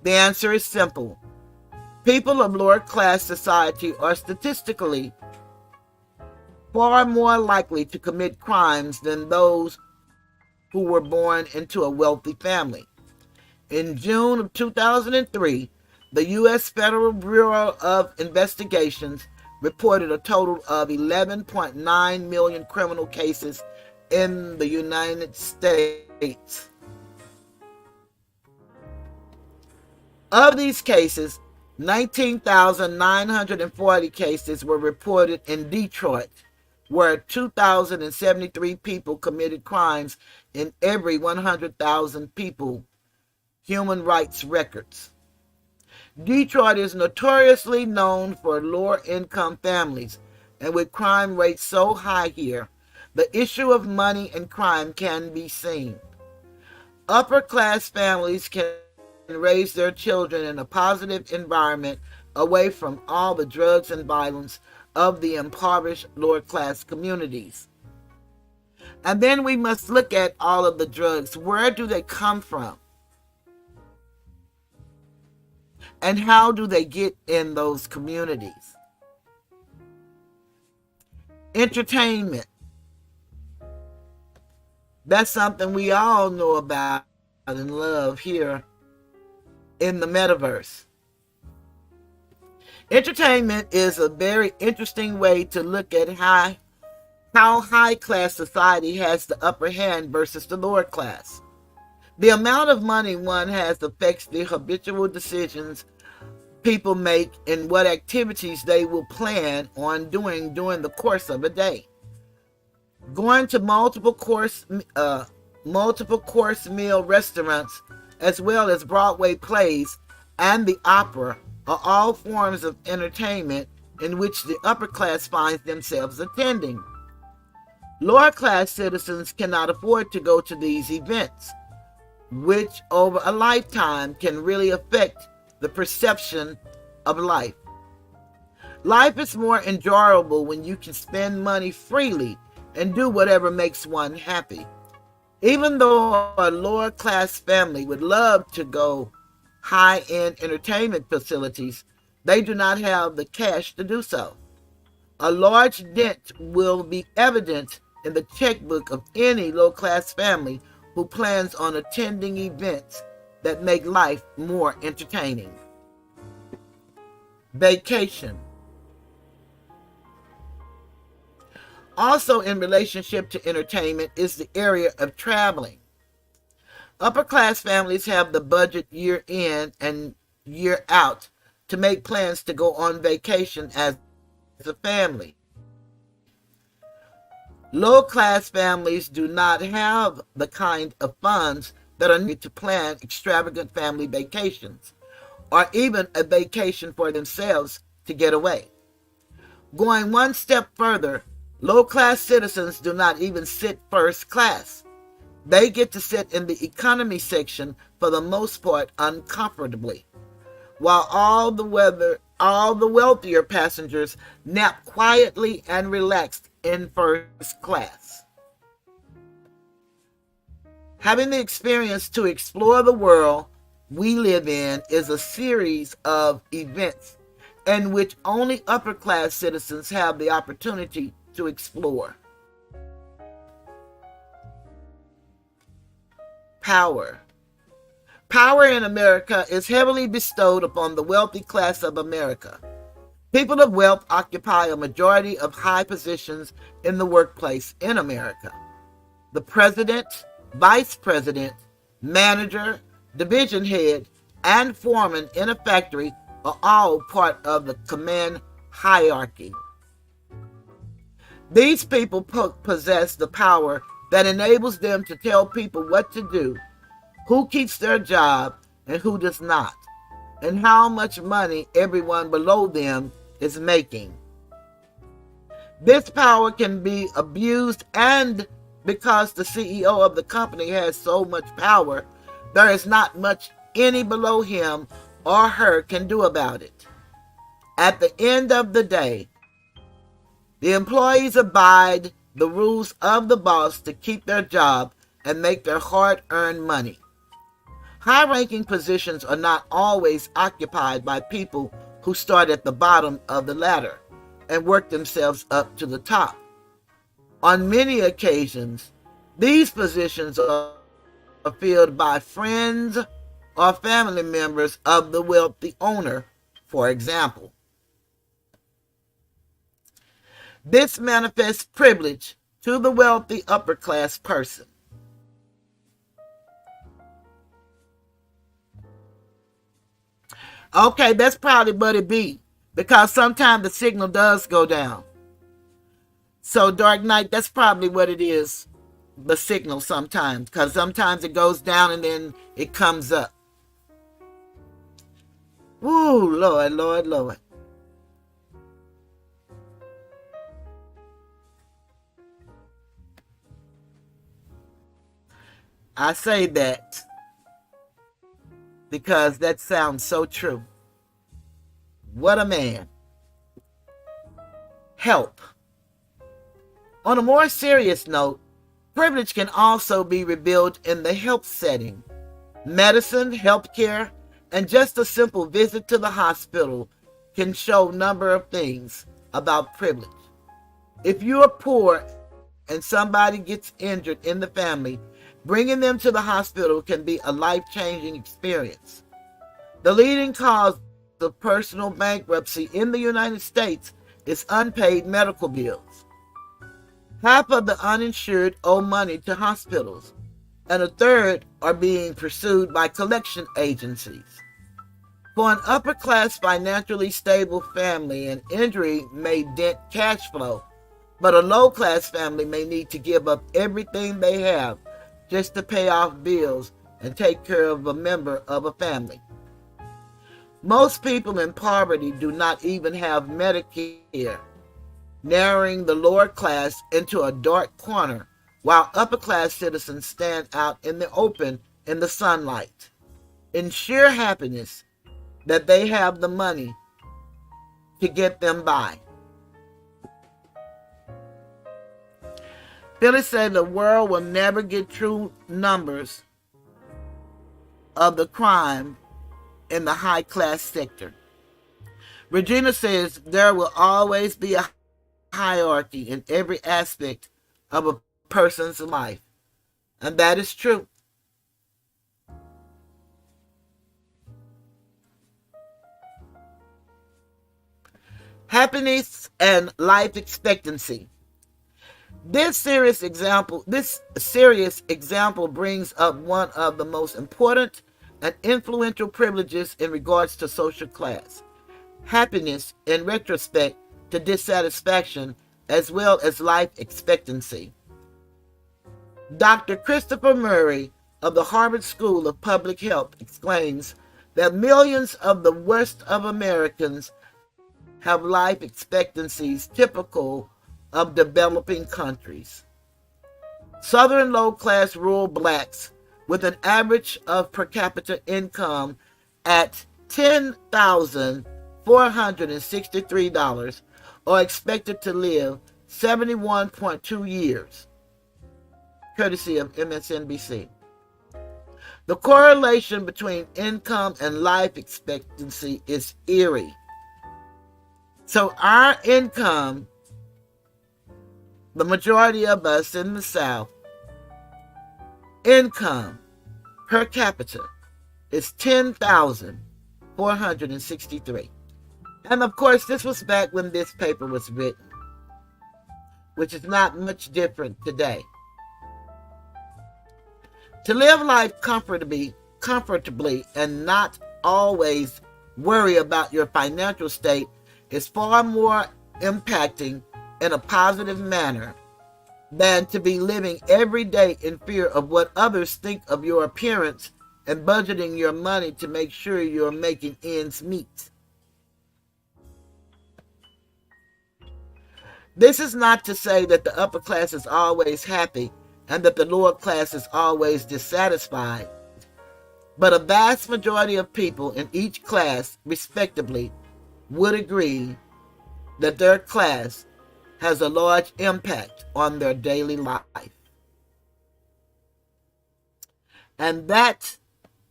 The answer is simple. People of lower-class society are statistically far more likely to commit crimes than those who were born into a wealthy family. In June of 2003, the U.S. Federal Bureau of Investigations reported a total of 11.9 million criminal cases in the United States. Of these cases, 19,940 cases were reported in Detroit, where 2,073 people committed crimes in every 100,000 people. Human rights records. Detroit is notoriously known for lower-income families, and with crime rates so high here, the issue of money and crime can be seen. Upper-class families can raise their children in a positive environment away from all the drugs and violence of the impoverished lower-class communities. And then we must look at all of the drugs. Where do they come from? And how do they get in those communities? Entertainment. That's something we all know about and love here in the metaverse. Entertainment is a very interesting way to look at how high-class society has the upper hand versus the lower class. The amount of money one has affects the habitual decisions people make and what activities they will plan on doing during the course of a day. Going to multiple course meal restaurants, as well as Broadway plays and the opera, are all forms of entertainment in which the upper class finds themselves attending. Lower class citizens cannot afford to go to these events, which over a lifetime can really affect the perception of life. Life is more enjoyable when you can spend money freely and do whatever makes one happy. Even though a lower class family would love to go high-end entertainment facilities, they do not have the cash to do so. A large dent will be evident in the checkbook of any low-class family who plans on attending events that make life more entertaining. Vacation. Also in relationship to entertainment is the area of traveling. Upper class families have the budget year in and year out to make plans to go on vacation as a family. Low class families do not have the kind of funds that are needed to plan extravagant family vacations, or even a vacation for themselves to get away. Going one step further, low-class citizens do not even sit first class. They get to sit in the economy section for the most part uncomfortably, while all the wealthier passengers nap quietly and relaxed in first class. Having the experience to explore the world we live in is a series of events in which only upper-class citizens have the opportunity to explore. Power. Power in America is heavily bestowed upon the wealthy class of America. People of wealth occupy a majority of high positions in the workplace in America. The president, vice president, manager, division head, and foreman in a factory are all part of the command hierarchy. These people possess the power that enables them to tell people what to do, who keeps their job and who does not, and how much money everyone below them is making. This power can be abused, and because the CEO of the company has so much power, there is not much any below him or her can do about it. At the end of the day, the employees abide the rules of the boss to keep their job and make their hard-earned money. High-ranking positions are not always occupied by people who start at the bottom of the ladder and work themselves up to the top. On many occasions, these positions are filled by friends or family members of the wealthy owner, for example. This manifests privilege to the wealthy upper-class person. Okay, that's probably what it be, because sometimes the signal does go down. So, Dark Knight, that's probably what it is, the signal sometimes, because sometimes it goes down and then it comes up. Woo, Lord, Lord, Lord. I say that because that sounds so true. What a man. Help. On a more serious note, privilege can also be revealed in the health setting. Medicine, healthcare, and just a simple visit to the hospital can show a number of things about privilege. If you are poor and somebody gets injured in the family, bringing them to the hospital can be a life-changing experience. The leading cause of personal bankruptcy in the United States is unpaid medical bills. Half of the uninsured owe money to hospitals, and a third are being pursued by collection agencies. For an upper-class financially stable family, an injury may dent cash flow, but a low-class family may need to give up everything they have just to pay off bills and take care of a member of a family. Most people in poverty do not even have Medicare, narrowing the lower class into a dark corner, while upper-class citizens stand out in the open in the sunlight, in sheer happiness that they have the money to get them by. Phyllis said the world will never get true numbers of the crime in the high-class sector. Regina says there will always be a hierarchy in every aspect of a person's life, and that is true. Happiness and life expectancy. This serious example brings up one of the most important and influential privileges in regards to social class. Happiness in retrospect to dissatisfaction, as well as life expectancy. Dr. Christopher Murray of the Harvard School of Public Health explains that millions of the worst of Americans have life expectancies typical of developing countries. Southern low-class rural blacks with an average of per capita income at $10,463 are expected to live 71.2 years, courtesy of MSNBC. The correlation between income and life expectancy is eerie. So our income, the majority of us in the South, income per capita is 10,463. And of course, this was back when this paper was written, which is not much different today. To live life comfortably and not always worry about your financial state is far more impacting in a positive manner than to be living every day in fear of what others think of your appearance and budgeting your money to make sure you're making ends meet. This is not to say that the upper class is always happy and that the lower class is always dissatisfied, but a vast majority of people in each class, respectively, would agree that their class has a large impact on their daily life. And that,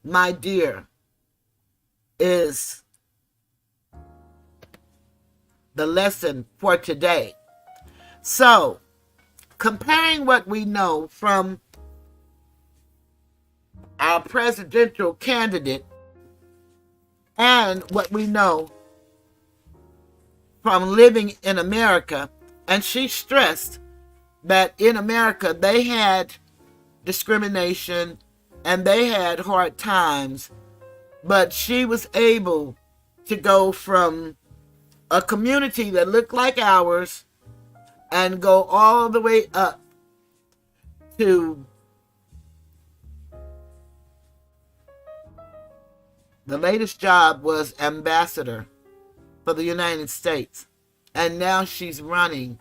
my dear, is the lesson for today. So, comparing what we know from our presidential candidate and what we know from living in America, and she stressed that in America they had discrimination and they had hard times, but she was able to go from a community that looked like ours and go all the way up to the latest job was ambassador for the United States. And now she's running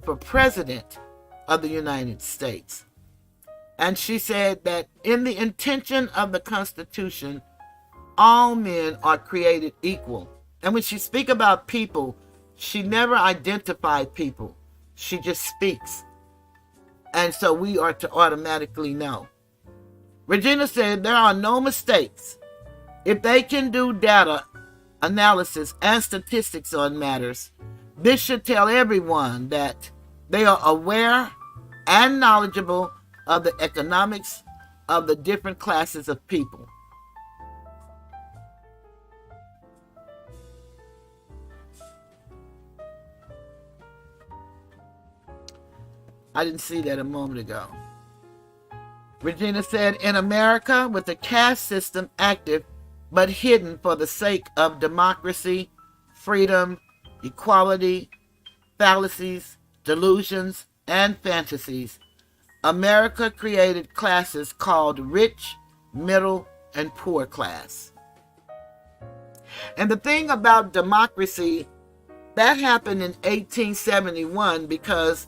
for president of the United States. And she said that in the intention of the Constitution, all men are created equal. And when she speaks about people, she never identified people. She just speaks. And so we are to automatically know. Regina said there are no mistakes. If they can do data analysis and statistics on matters, this should tell everyone that they are aware and knowledgeable of the economics of the different classes of people. I didn't see that a moment ago. Regina said, in America, with the caste system active but hidden for the sake of democracy, freedom, equality, fallacies, delusions, and fantasies, America created classes called rich, middle, and poor class. And the thing about democracy, that happened in 1871 because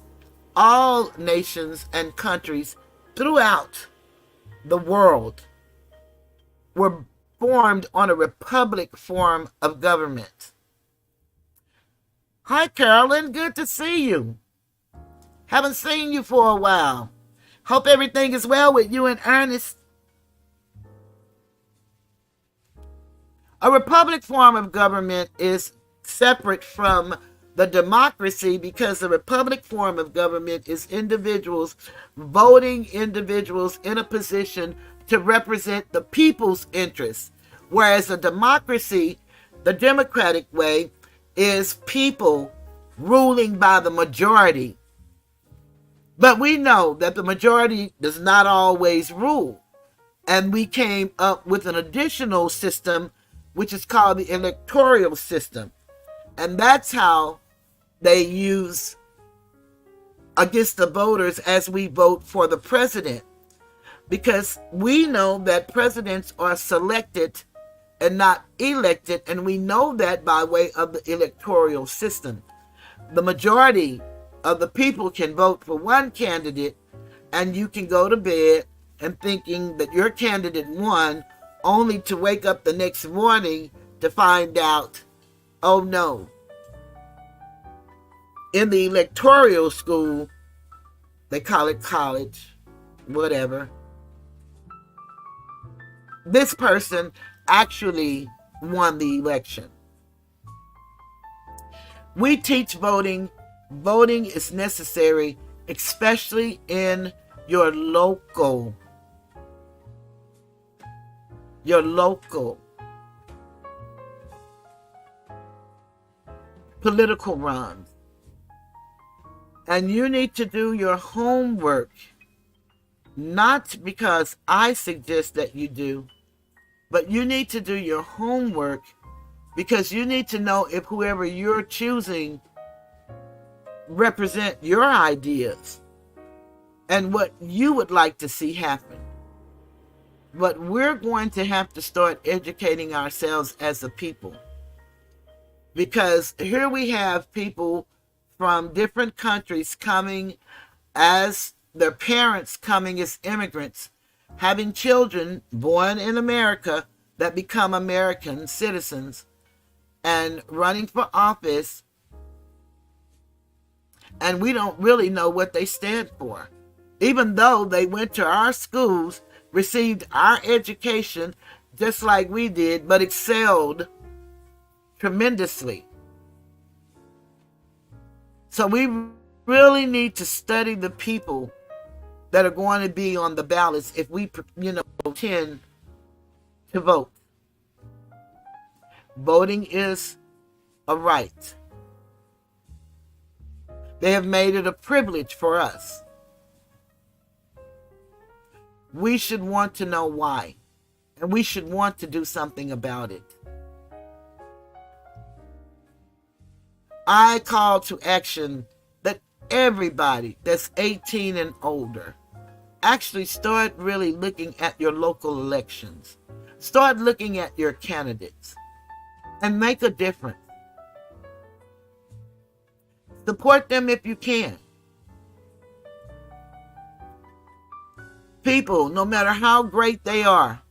all nations and countries throughout the world were formed on a republic form of government. Hi, Carolyn. Good to see you. Haven't seen you for a while. Hope everything is well with you and Ernest. A republic form of government is separate from the democracy because the republic form of government is individuals voting individuals in a position to represent the people's interests, whereas a democracy, the democratic way, is people ruling by the majority. But we know that the majority does not always rule, and we came up with an additional system which is called the electoral system, and that's how they use against the voters as we vote for the president. Because we know that presidents are selected and not elected, and we know that by way of the electoral system. The majority of the people can vote for one candidate, and you can go to bed and thinking that your candidate won, only to wake up the next morning to find out, oh no. In the electoral school, they call it college, whatever. this person actually won the election. We teach voting. Voting is necessary, especially in your local political runs. And you need to do your homework, not because I suggest that you do, but you need to do your homework because you need to know if whoever you're choosing represent your ideas and what you would like to see happen. But we're going to have to start educating ourselves as a people, because here we have people from different countries coming as their parents, coming as immigrants, having children born in America that become American citizens and running for office, and we don't really know what they stand for, even though they went to our schools, received our education just like we did, but excelled tremendously. So we really need to study the people that are going to be on the ballots if we, tend to vote. Voting is a right. They have made it a privilege for us. We should want to know why, and we should want to do something about it. I call to action that everybody that's 18 and older actually start really looking at your local elections. Start looking at your candidates and make a difference. Support them if you can. People, no matter how great they are,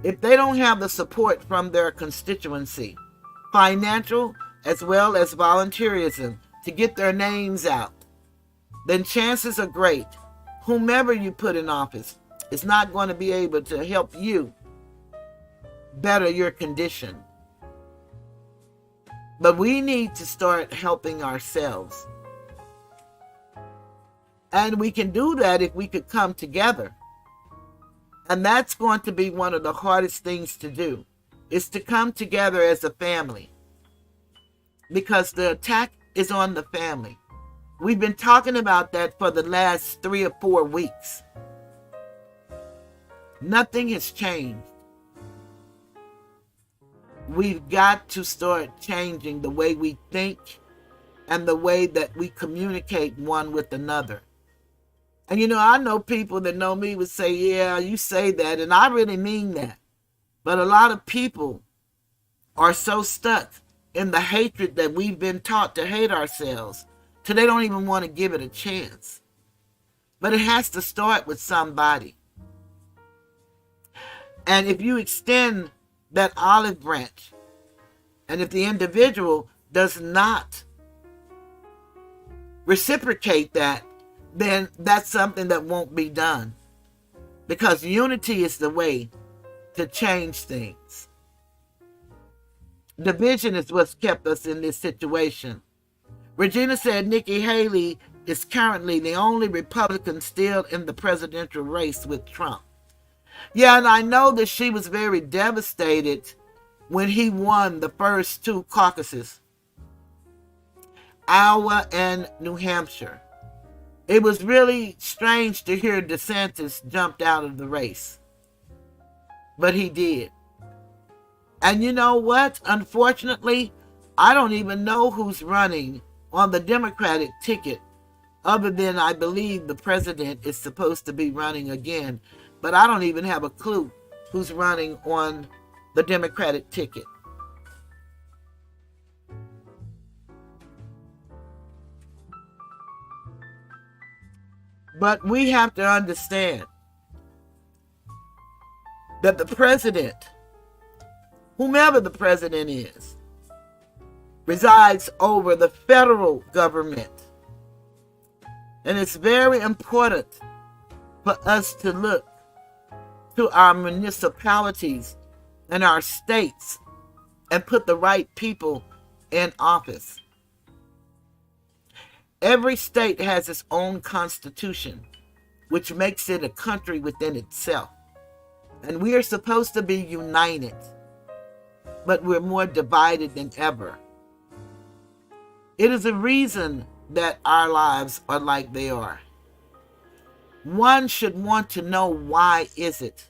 if they don't have the support from their constituency, financial as well as volunteerism, to get their names out, then chances are great whomever you put in office is not going to be able to help you better your condition. But we need to start helping ourselves. And we can do that if we could come together. And that's going to be one of the hardest things to do, is to come together as a family. Because the attack is on the family. We've been talking about that for the last 3 or 4 weeks. Nothing has changed. We've got to start changing the way we think and the way that we communicate one with another. And I know people that know me would say, yeah, you say that, and I really mean that. But a lot of people are so stuck in the hatred that we've been taught to hate ourselves till they don't even want to give it a chance. But it has to start with somebody. And if you extend that olive branch, and if the individual does not reciprocate that, then that's something that won't be done. Because unity is the way to change things. Division is what's kept us in this situation. Regina said Nikki Haley is currently the only Republican still in the presidential race with Trump. Yeah, and I know that she was very devastated when he won the first 2 caucuses, Iowa and New Hampshire. It was really strange to hear DeSantis jumped out of the race. But he did. And you know what? Unfortunately, I don't even know who's running on the Democratic ticket, other than I believe the president is supposed to be running again. But I don't even have a clue who's running on the Democratic ticket. But we have to understand that the president, whomever the president is, resides over the federal government. And it's very important for us to look to our municipalities and our states and put the right people in office. Every state has its own constitution, which makes it a country within itself. And we are supposed to be united, but we're more divided than ever. It is a reason that our lives are like they are. One should want to know, why is it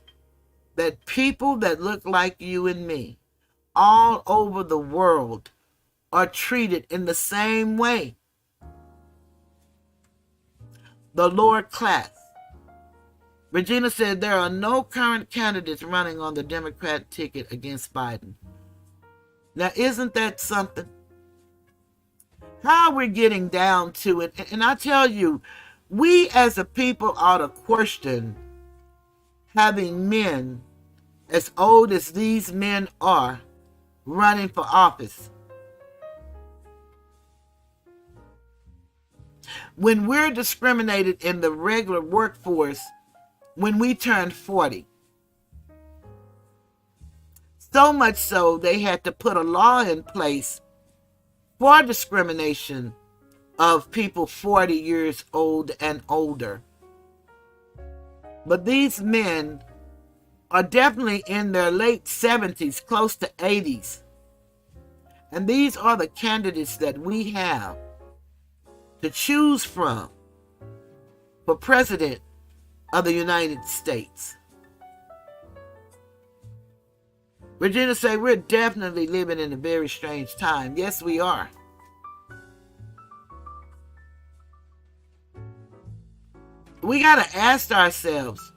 that people that look like you and me all over the world are treated in the same way? The lower class. Regina said there are no current candidates running on the Democrat ticket against Biden. Now, isn't that something? How we're getting down to it. And I tell you, we as a people ought to question having men as old as these men are running for office. When we're discriminated in the regular workforce when we turn 40. So much so they had to put a law in place for discrimination of people 40 years old and older. But these men are definitely in their late 70s, close to 80s. And these are the candidates that we have to choose from for president of the United States. Regina said, we're definitely living in a very strange time. Yes, we are. We got to ask ourselves,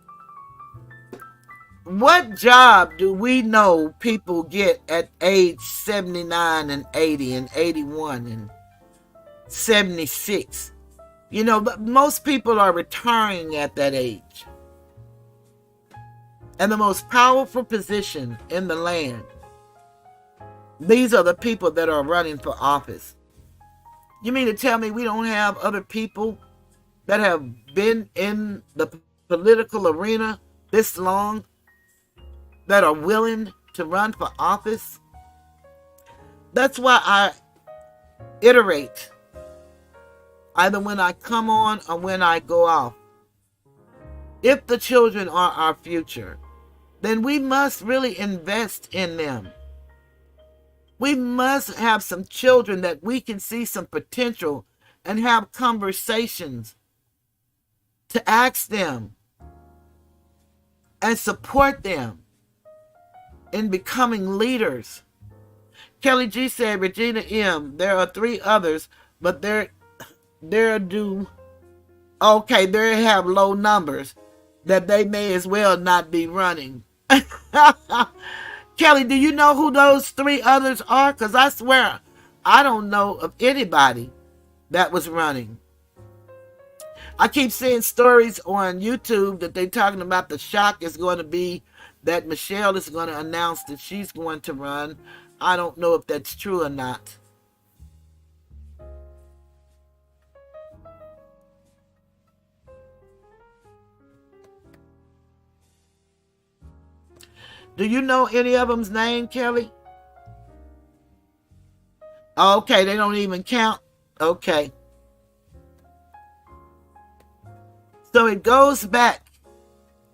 what job do we know people get at age 79 and 80 and 81 and 76? You know, but most people are retiring at that age. And the most powerful position in the land, these are the people that are running for office. You mean to tell me we don't have other people that have been in the political arena this long that are willing to run for office? That's why I iterate, either when I come on or when I go off. If the children are our future, then we must really invest in them. We must have some children that we can see some potential and have conversations to ask them and support them in becoming leaders. Kelly G said, Regina M., there are 3 others, but they're due. Okay, they have low numbers that they may as well not be running. Kelly, do you know who those 3 others are? Because I swear, I don't know of anybody that was running. I keep seeing stories on YouTube that they're talking about the shock is going to be that Michelle is going to announce that she's going to run. I don't know if that's true or not. Do you know any of them's name, Kelly? Okay, they don't even count. Okay. So it goes back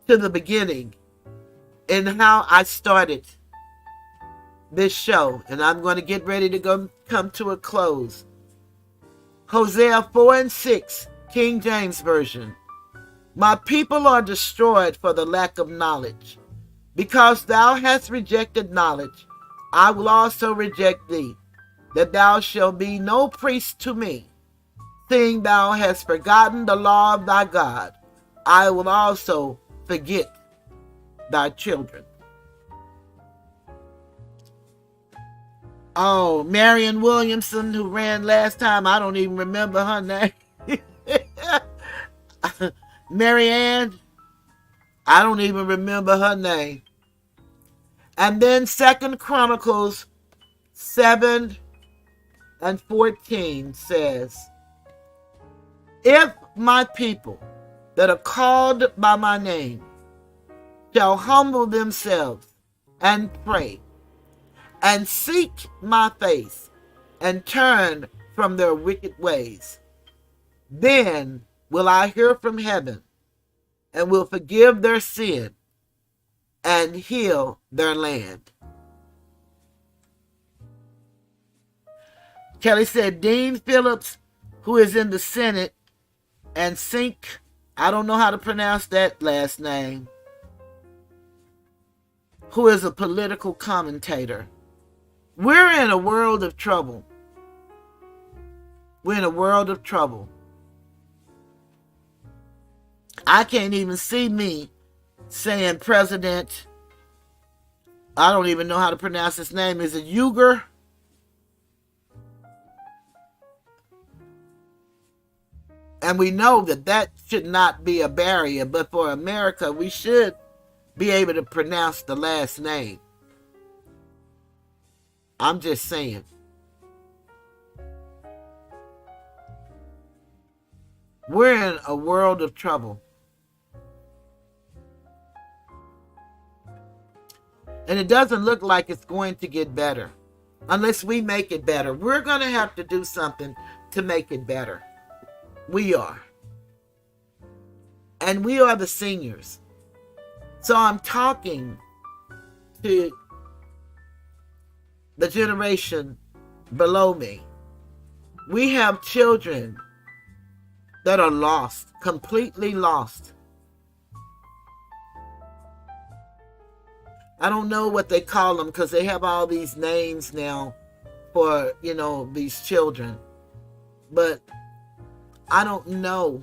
to the beginning and how I started this show. And I'm going to get ready to come to a close. Hosea 4:6, King James Version. My people are destroyed for the lack of knowledge. Because thou hast rejected knowledge, I will also reject thee, that thou shalt be no priest to me. Seeing thou hast forgotten the law of thy God, I will also forget thy children. Oh, Marion Williamson, who ran last time, I don't even remember her name. Marianne, I don't even remember her name. And then 2 Chronicles 7:14 says, if my people that are called by my name shall humble themselves and pray and seek my face and turn from their wicked ways, then will I hear from heaven and will forgive their sin and heal their land. Kelly said Dean Phillips, who is in the Senate, and Sink, I don't know how to pronounce that last name, who is a political commentator. We're in a world of trouble. We're in a world of trouble. I can't even see me saying President, I don't even know how to pronounce his name. Is it Uyghur? And we know that that should not be a barrier, but for America, we should be able to pronounce the last name. I'm just saying. We're in a world of trouble. And it doesn't look like it's going to get better unless we make it better. We're going to have to do something to make it better. We are. And we are the seniors. So I'm talking to the generation below me. We have children that are lost, completely lost. I don't know what they call them because they have all these names now for, these children. But I don't know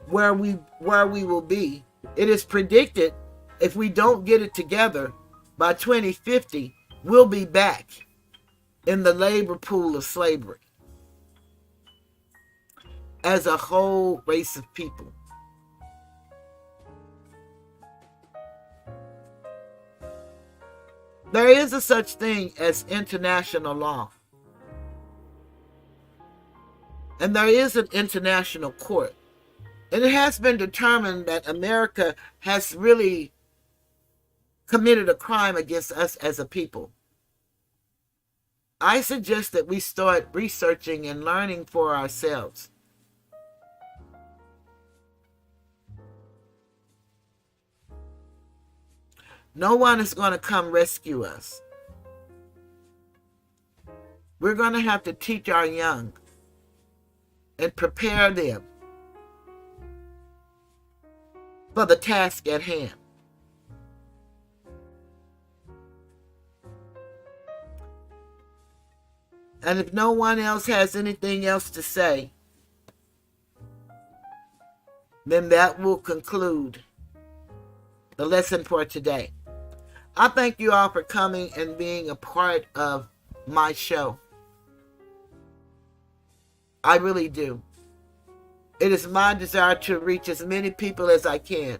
where we will be. It is predicted if we don't get it together by 2050, we'll be back in the labor pool of slavery as a whole race of people. There is a such thing as international law. And there is an international court. And it has been determined that America has really committed a crime against us as a people. I suggest that we start researching and learning for ourselves. No one is going to come rescue us. We're going to have to teach our young and prepare them for the task at hand. And if no one else has anything else to say, then that will conclude the lesson for today. I thank you all for coming and being a part of my show. I really do. It is my desire to reach as many people as I can.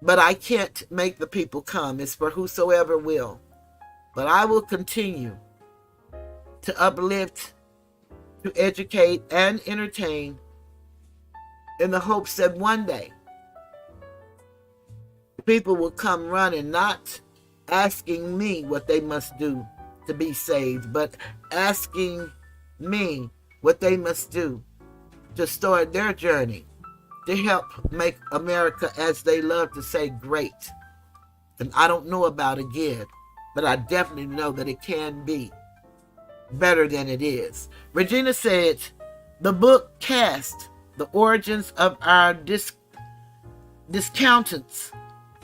But I can't make the people come. It's for whosoever will. But I will continue to uplift, to educate, and entertain in the hopes that one day people will come running, not asking me what they must do to be saved, but asking me what they must do to start their journey to help make America, as they love to say, great. And I don't know about again, but I definitely know that it can be better than it is. Regina said, the book Cast, The Origins of Our Discontents,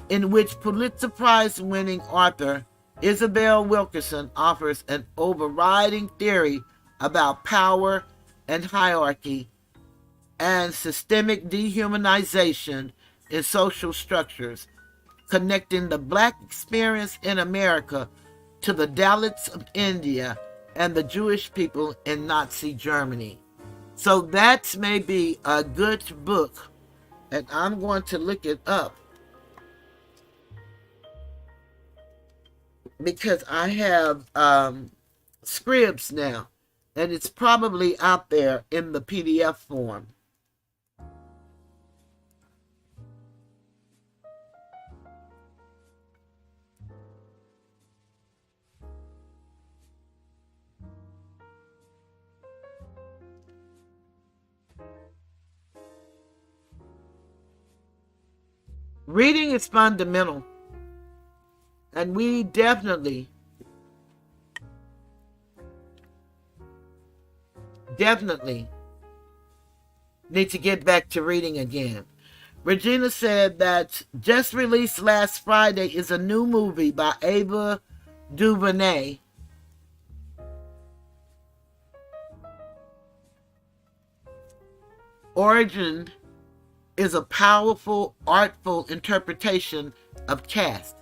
in which Pulitzer Prize winning author Isabel Wilkerson offers an overriding theory about power and hierarchy and systemic dehumanization in social structures, connecting the Black experience in America to the Dalits of India and the Jewish people in Nazi Germany. So that may be a good book, and I'm going to look it up because I have Scribs now, and it's probably out there in the PDF form. Reading is fundamental. And we definitely need to get back to reading again. Regina said that just released last Friday is a new movie by Ava DuVernay. Origin is a powerful, artful interpretation of caste.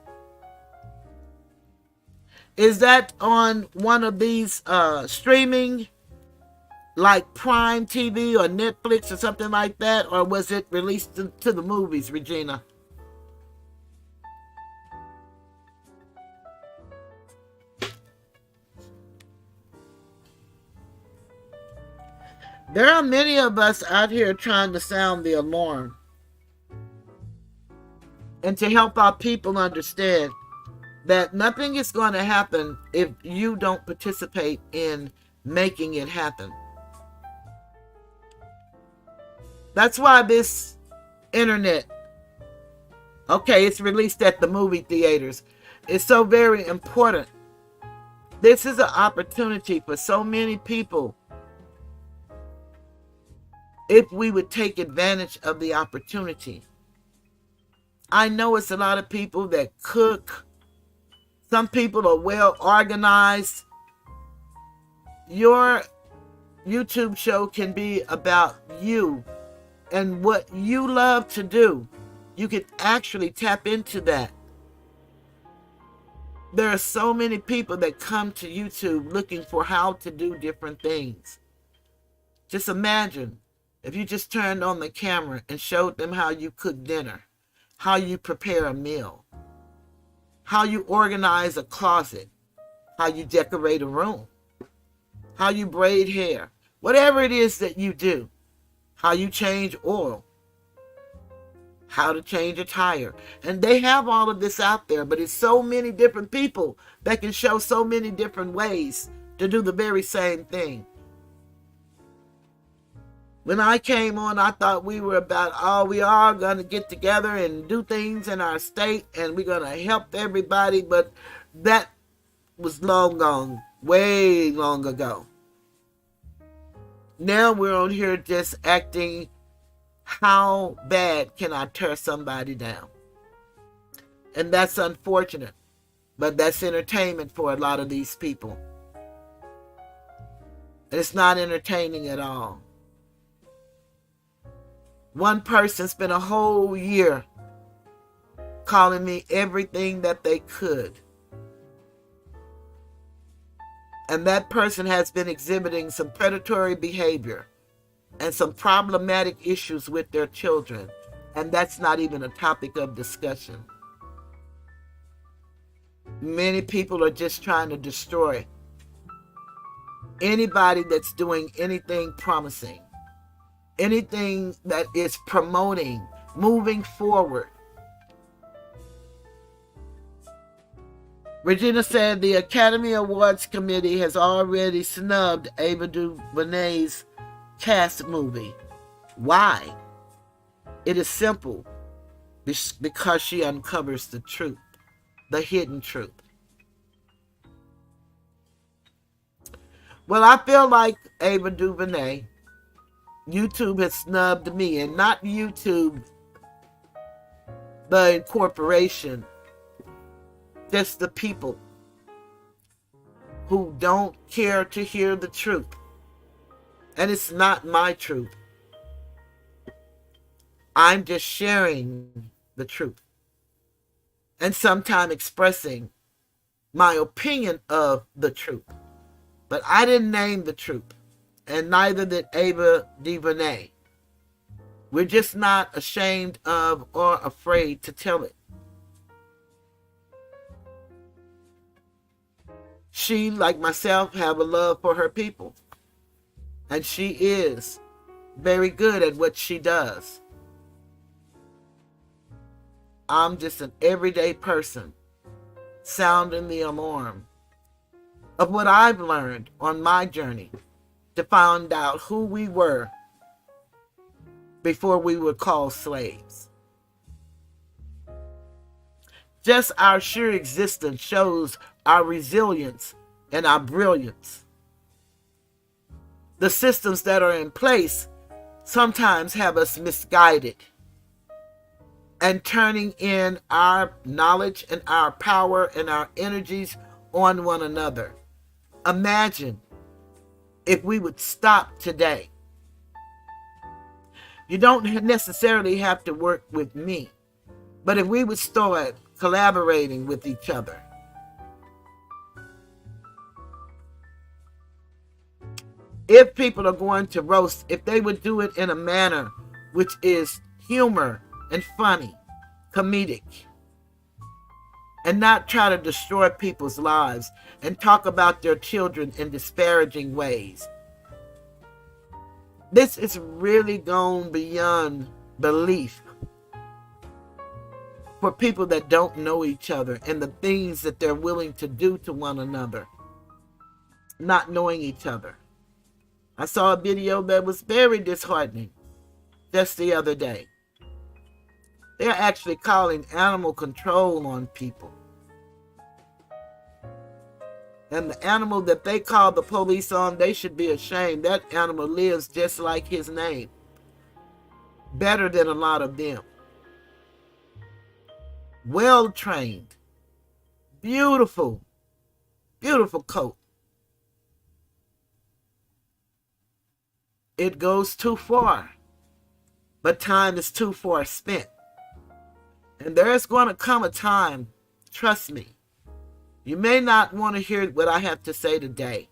Is that on one of these streaming, like Prime TV or Netflix or something like that? Or was it released to the movies, Regina? There are many of us out here trying to sound the alarm and to help our people understand that nothing is going to happen if you don't participate in making it happen. That's why this internet, okay, it's released at the movie theaters, is so very important. This is an opportunity for so many people if we would take advantage of the opportunity. I know it's a lot of people that cook. Some people are well organized. Your YouTube show can be about you and what you love to do. You can actually tap into that. There are so many people that come to YouTube looking for how to do different things. Just imagine if you just turned on the camera and showed them how you cook dinner, how you prepare a meal, how you organize a closet, how you decorate a room, how you braid hair, whatever it is that you do, how you change oil, how to change a tire. And they have all of this out there, but it's so many different people that can show so many different ways to do the very same thing. When I came on, I thought we were about, oh, we are going to get together and do things in our state and we're going to help everybody, but that was long gone, way long ago. Now we're on here just acting, how bad can I tear somebody down? And that's unfortunate, but that's entertainment for a lot of these people. And it's not entertaining at all. One person spent a whole year calling me everything that they could. And that person has been exhibiting some predatory behavior and some problematic issues with their children. And that's not even a topic of discussion. Many people are just trying to destroy anybody that's doing anything promising. Anything that is promoting, moving forward. Regina said the Academy Awards Committee has already snubbed Ava DuVernay's Cast movie. Why? It is simple. Because she uncovers the truth, the hidden truth. Well, I feel like Ava DuVernay, YouTube has snubbed me, and not YouTube, the corporation, just the people who don't care to hear the truth. And it's not my truth. I'm just sharing the truth. And sometimes expressing my opinion of the truth. But I didn't name the truth. And neither did Ava DuVernay. We're just not ashamed of or afraid to tell it. She, like myself, have a love for her people. And she is very good at what she does. I'm just an everyday person sounding the alarm of what I've learned on my journey to find out who we were before we were called slaves. Just our sheer existence shows our resilience and our brilliance. The systems that are in place sometimes have us misguided and turning in our knowledge and our power and our energies on one another. Imagine if we would stop today. You don't necessarily have to work with me, but if we would start collaborating with each other, if people are going to roast, if they would do it in a manner which is humor and funny, comedic, and not try to destroy people's lives and talk about their children in disparaging ways. This is really gone beyond belief for people that don't know each other and the things that they're willing to do to one another, not knowing each other. I saw a video that was very disheartening just the other day. They're actually calling animal control on people. And the animal that they call the police on, they should be ashamed. That animal lives just like his name. Better than a lot of them. Well trained. Beautiful. Beautiful coat. It goes too far. But time is too far spent. And there's going to come a time, trust me, you may not want to hear what I have to say today.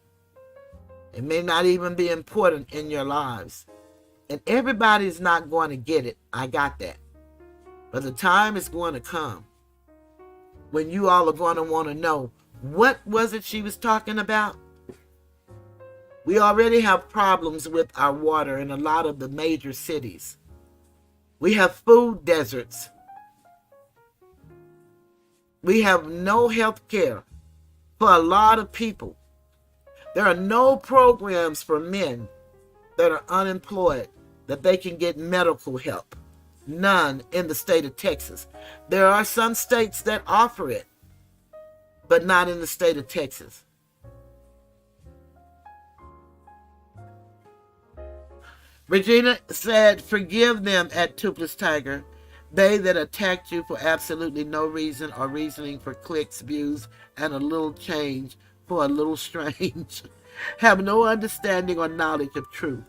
It may not even be important in your lives. And everybody's not going to get it. I got that. But the time is going to come when you all are going to want to know, what was it she was talking about? We already have problems with our water in a lot of the major cities. We have food deserts. We have no health care for a lot of people. There are no programs for men that are unemployed that they can get medical help. None in the state of Texas. There are some states that offer it, but not in the state of Texas. Regina said, forgive them at Toothless Tiger. They that attacked you for absolutely no reason or reasoning for clicks, views, and a little change for a little strange, have no understanding or knowledge of truth.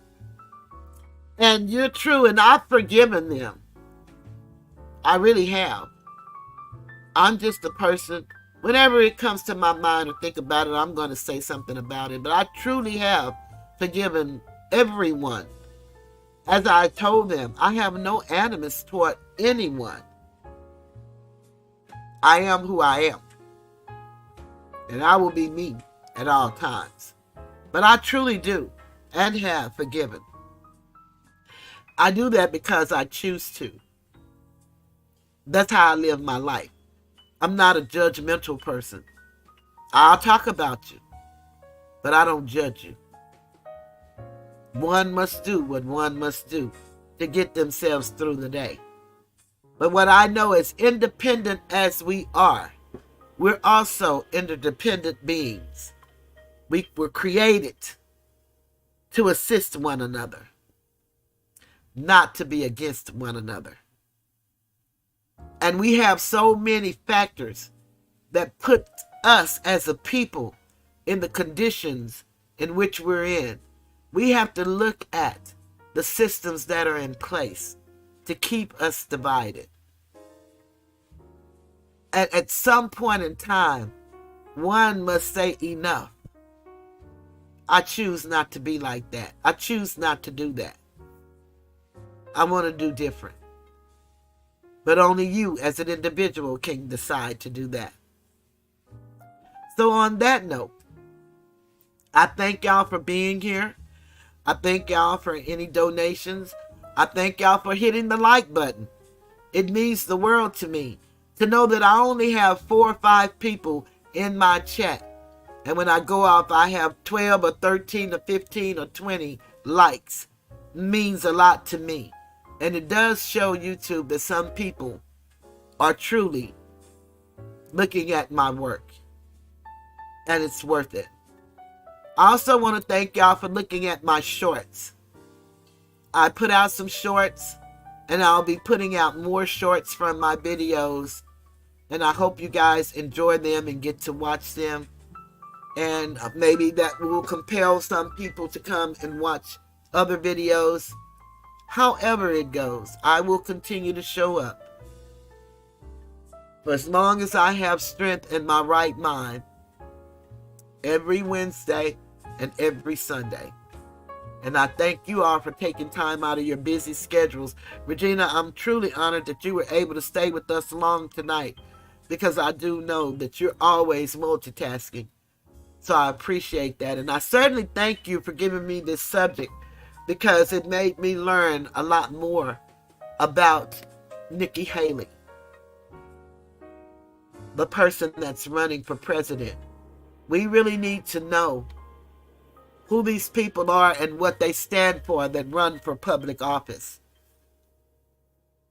And you're true, and I've forgiven them. I really have. I'm just a person, whenever it comes to my mind or think about it, I'm going to say something about it. But I truly have forgiven everyone. As I told them, I have no animus toward anyone. I am who I am. And I will be me at all times. But I truly do and have forgiven. I do that because I choose to. That's how I live my life. I'm not a judgmental person. I'll talk about you, but I don't judge you. One must do what one must do to get themselves through the day. But what I know is, independent as we are, we're also interdependent beings. We were created to assist one another, not to be against one another. And we have so many factors that put us as a people in the conditions in which we're in. We have to look at the systems that are in place to keep us divided. At some point in time, one must say enough. I choose not to be like that. I choose not to do that. I want to do different. But only you as an individual can decide to do that. So on that note, I thank y'all for being here. I thank y'all for any donations. I thank y'all for hitting the like button. It means the world to me to know that I only have 4 or 5 people in my chat. And when I go off, I have 12 or 13 or 15 or 20 likes. It means a lot to me. And it does show YouTube that some people are truly looking at my work. And it's worth it. I also want to thank y'all for looking at my shorts. I put out some shorts, and I'll be putting out more shorts from my videos. And I hope you guys enjoy them and get to watch them. And maybe that will compel some people to come and watch other videos. However it goes, I will continue to show up. For as long as I have strength in my right mind, every Wednesday and every Sunday. And I thank you all for taking time out of your busy schedules. Regina, I'm truly honored that you were able to stay with us long tonight, because I do know that you're always multitasking. So I appreciate that. And I certainly thank you for giving me this subject, because it made me learn a lot more about Nikki Haley, the person that's running for president. We really need to know who these people are and what they stand for that run for public office.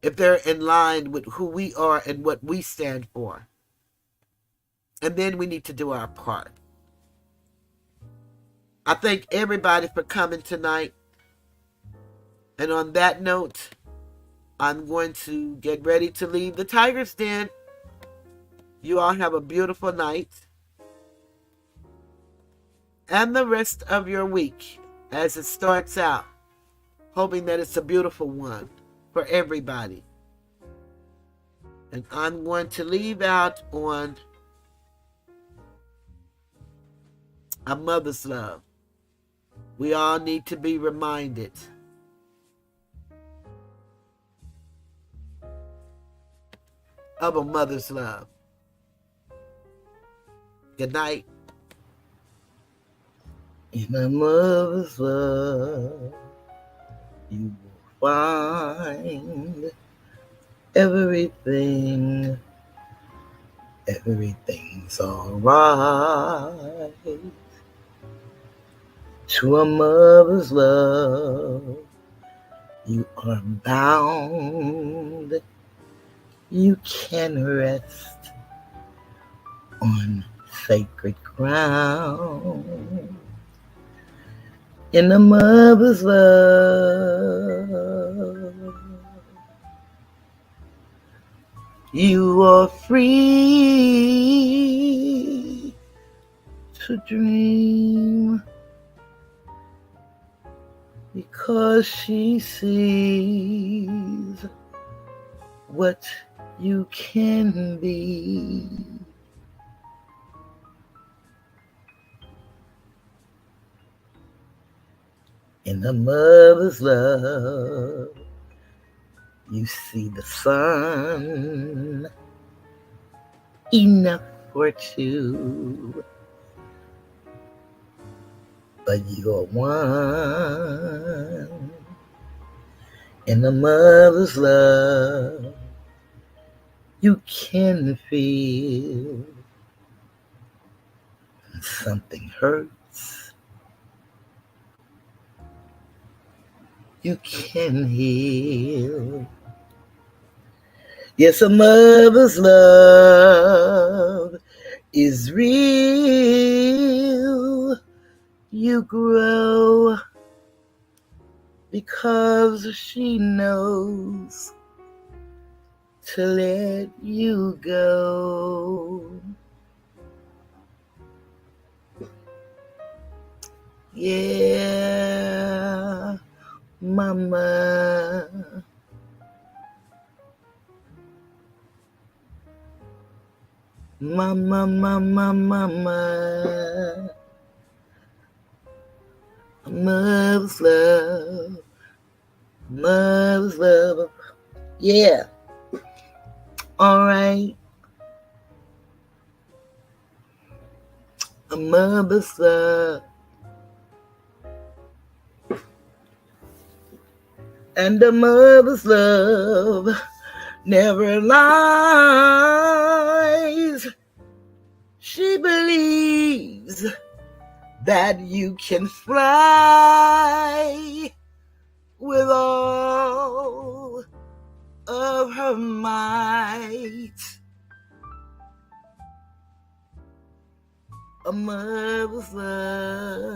If they're in line with who we are and what we stand for. And then we need to do our part. I thank everybody for coming tonight. And on that note, I'm going to get ready to leave the Tiger's Den. You all have a beautiful night. And the rest of your week as it starts out. Hoping that it's a beautiful one for everybody. And I'm going to leave out on a mother's love. We all need to be reminded of a mother's love. Good night. In a mother's love, you will find everything. Everything's alright. To a mother's love, you are bound. You can rest on sacred ground. In a mother's love, you are free to dream, because she sees what you can be. In a mother's love, you see the sun, enough for two, but you're one. In a mother's love, you can feel when something hurts. You can heal. Yes, a mother's love is real. You grow because she knows to let you go. Yeah, mama. Mama, mama, mama. Mother's love. Mother's love. Yeah. All right. A mother's love. And a mother's love never lies. She believes that you can fly with all of her might. mother's love.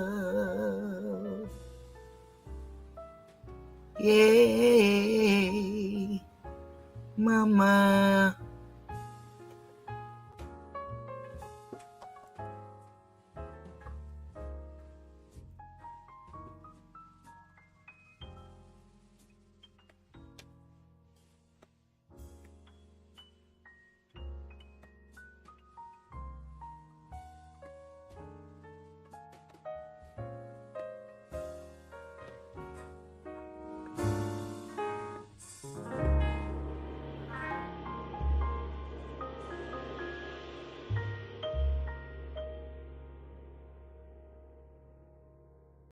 Yeah, my mother.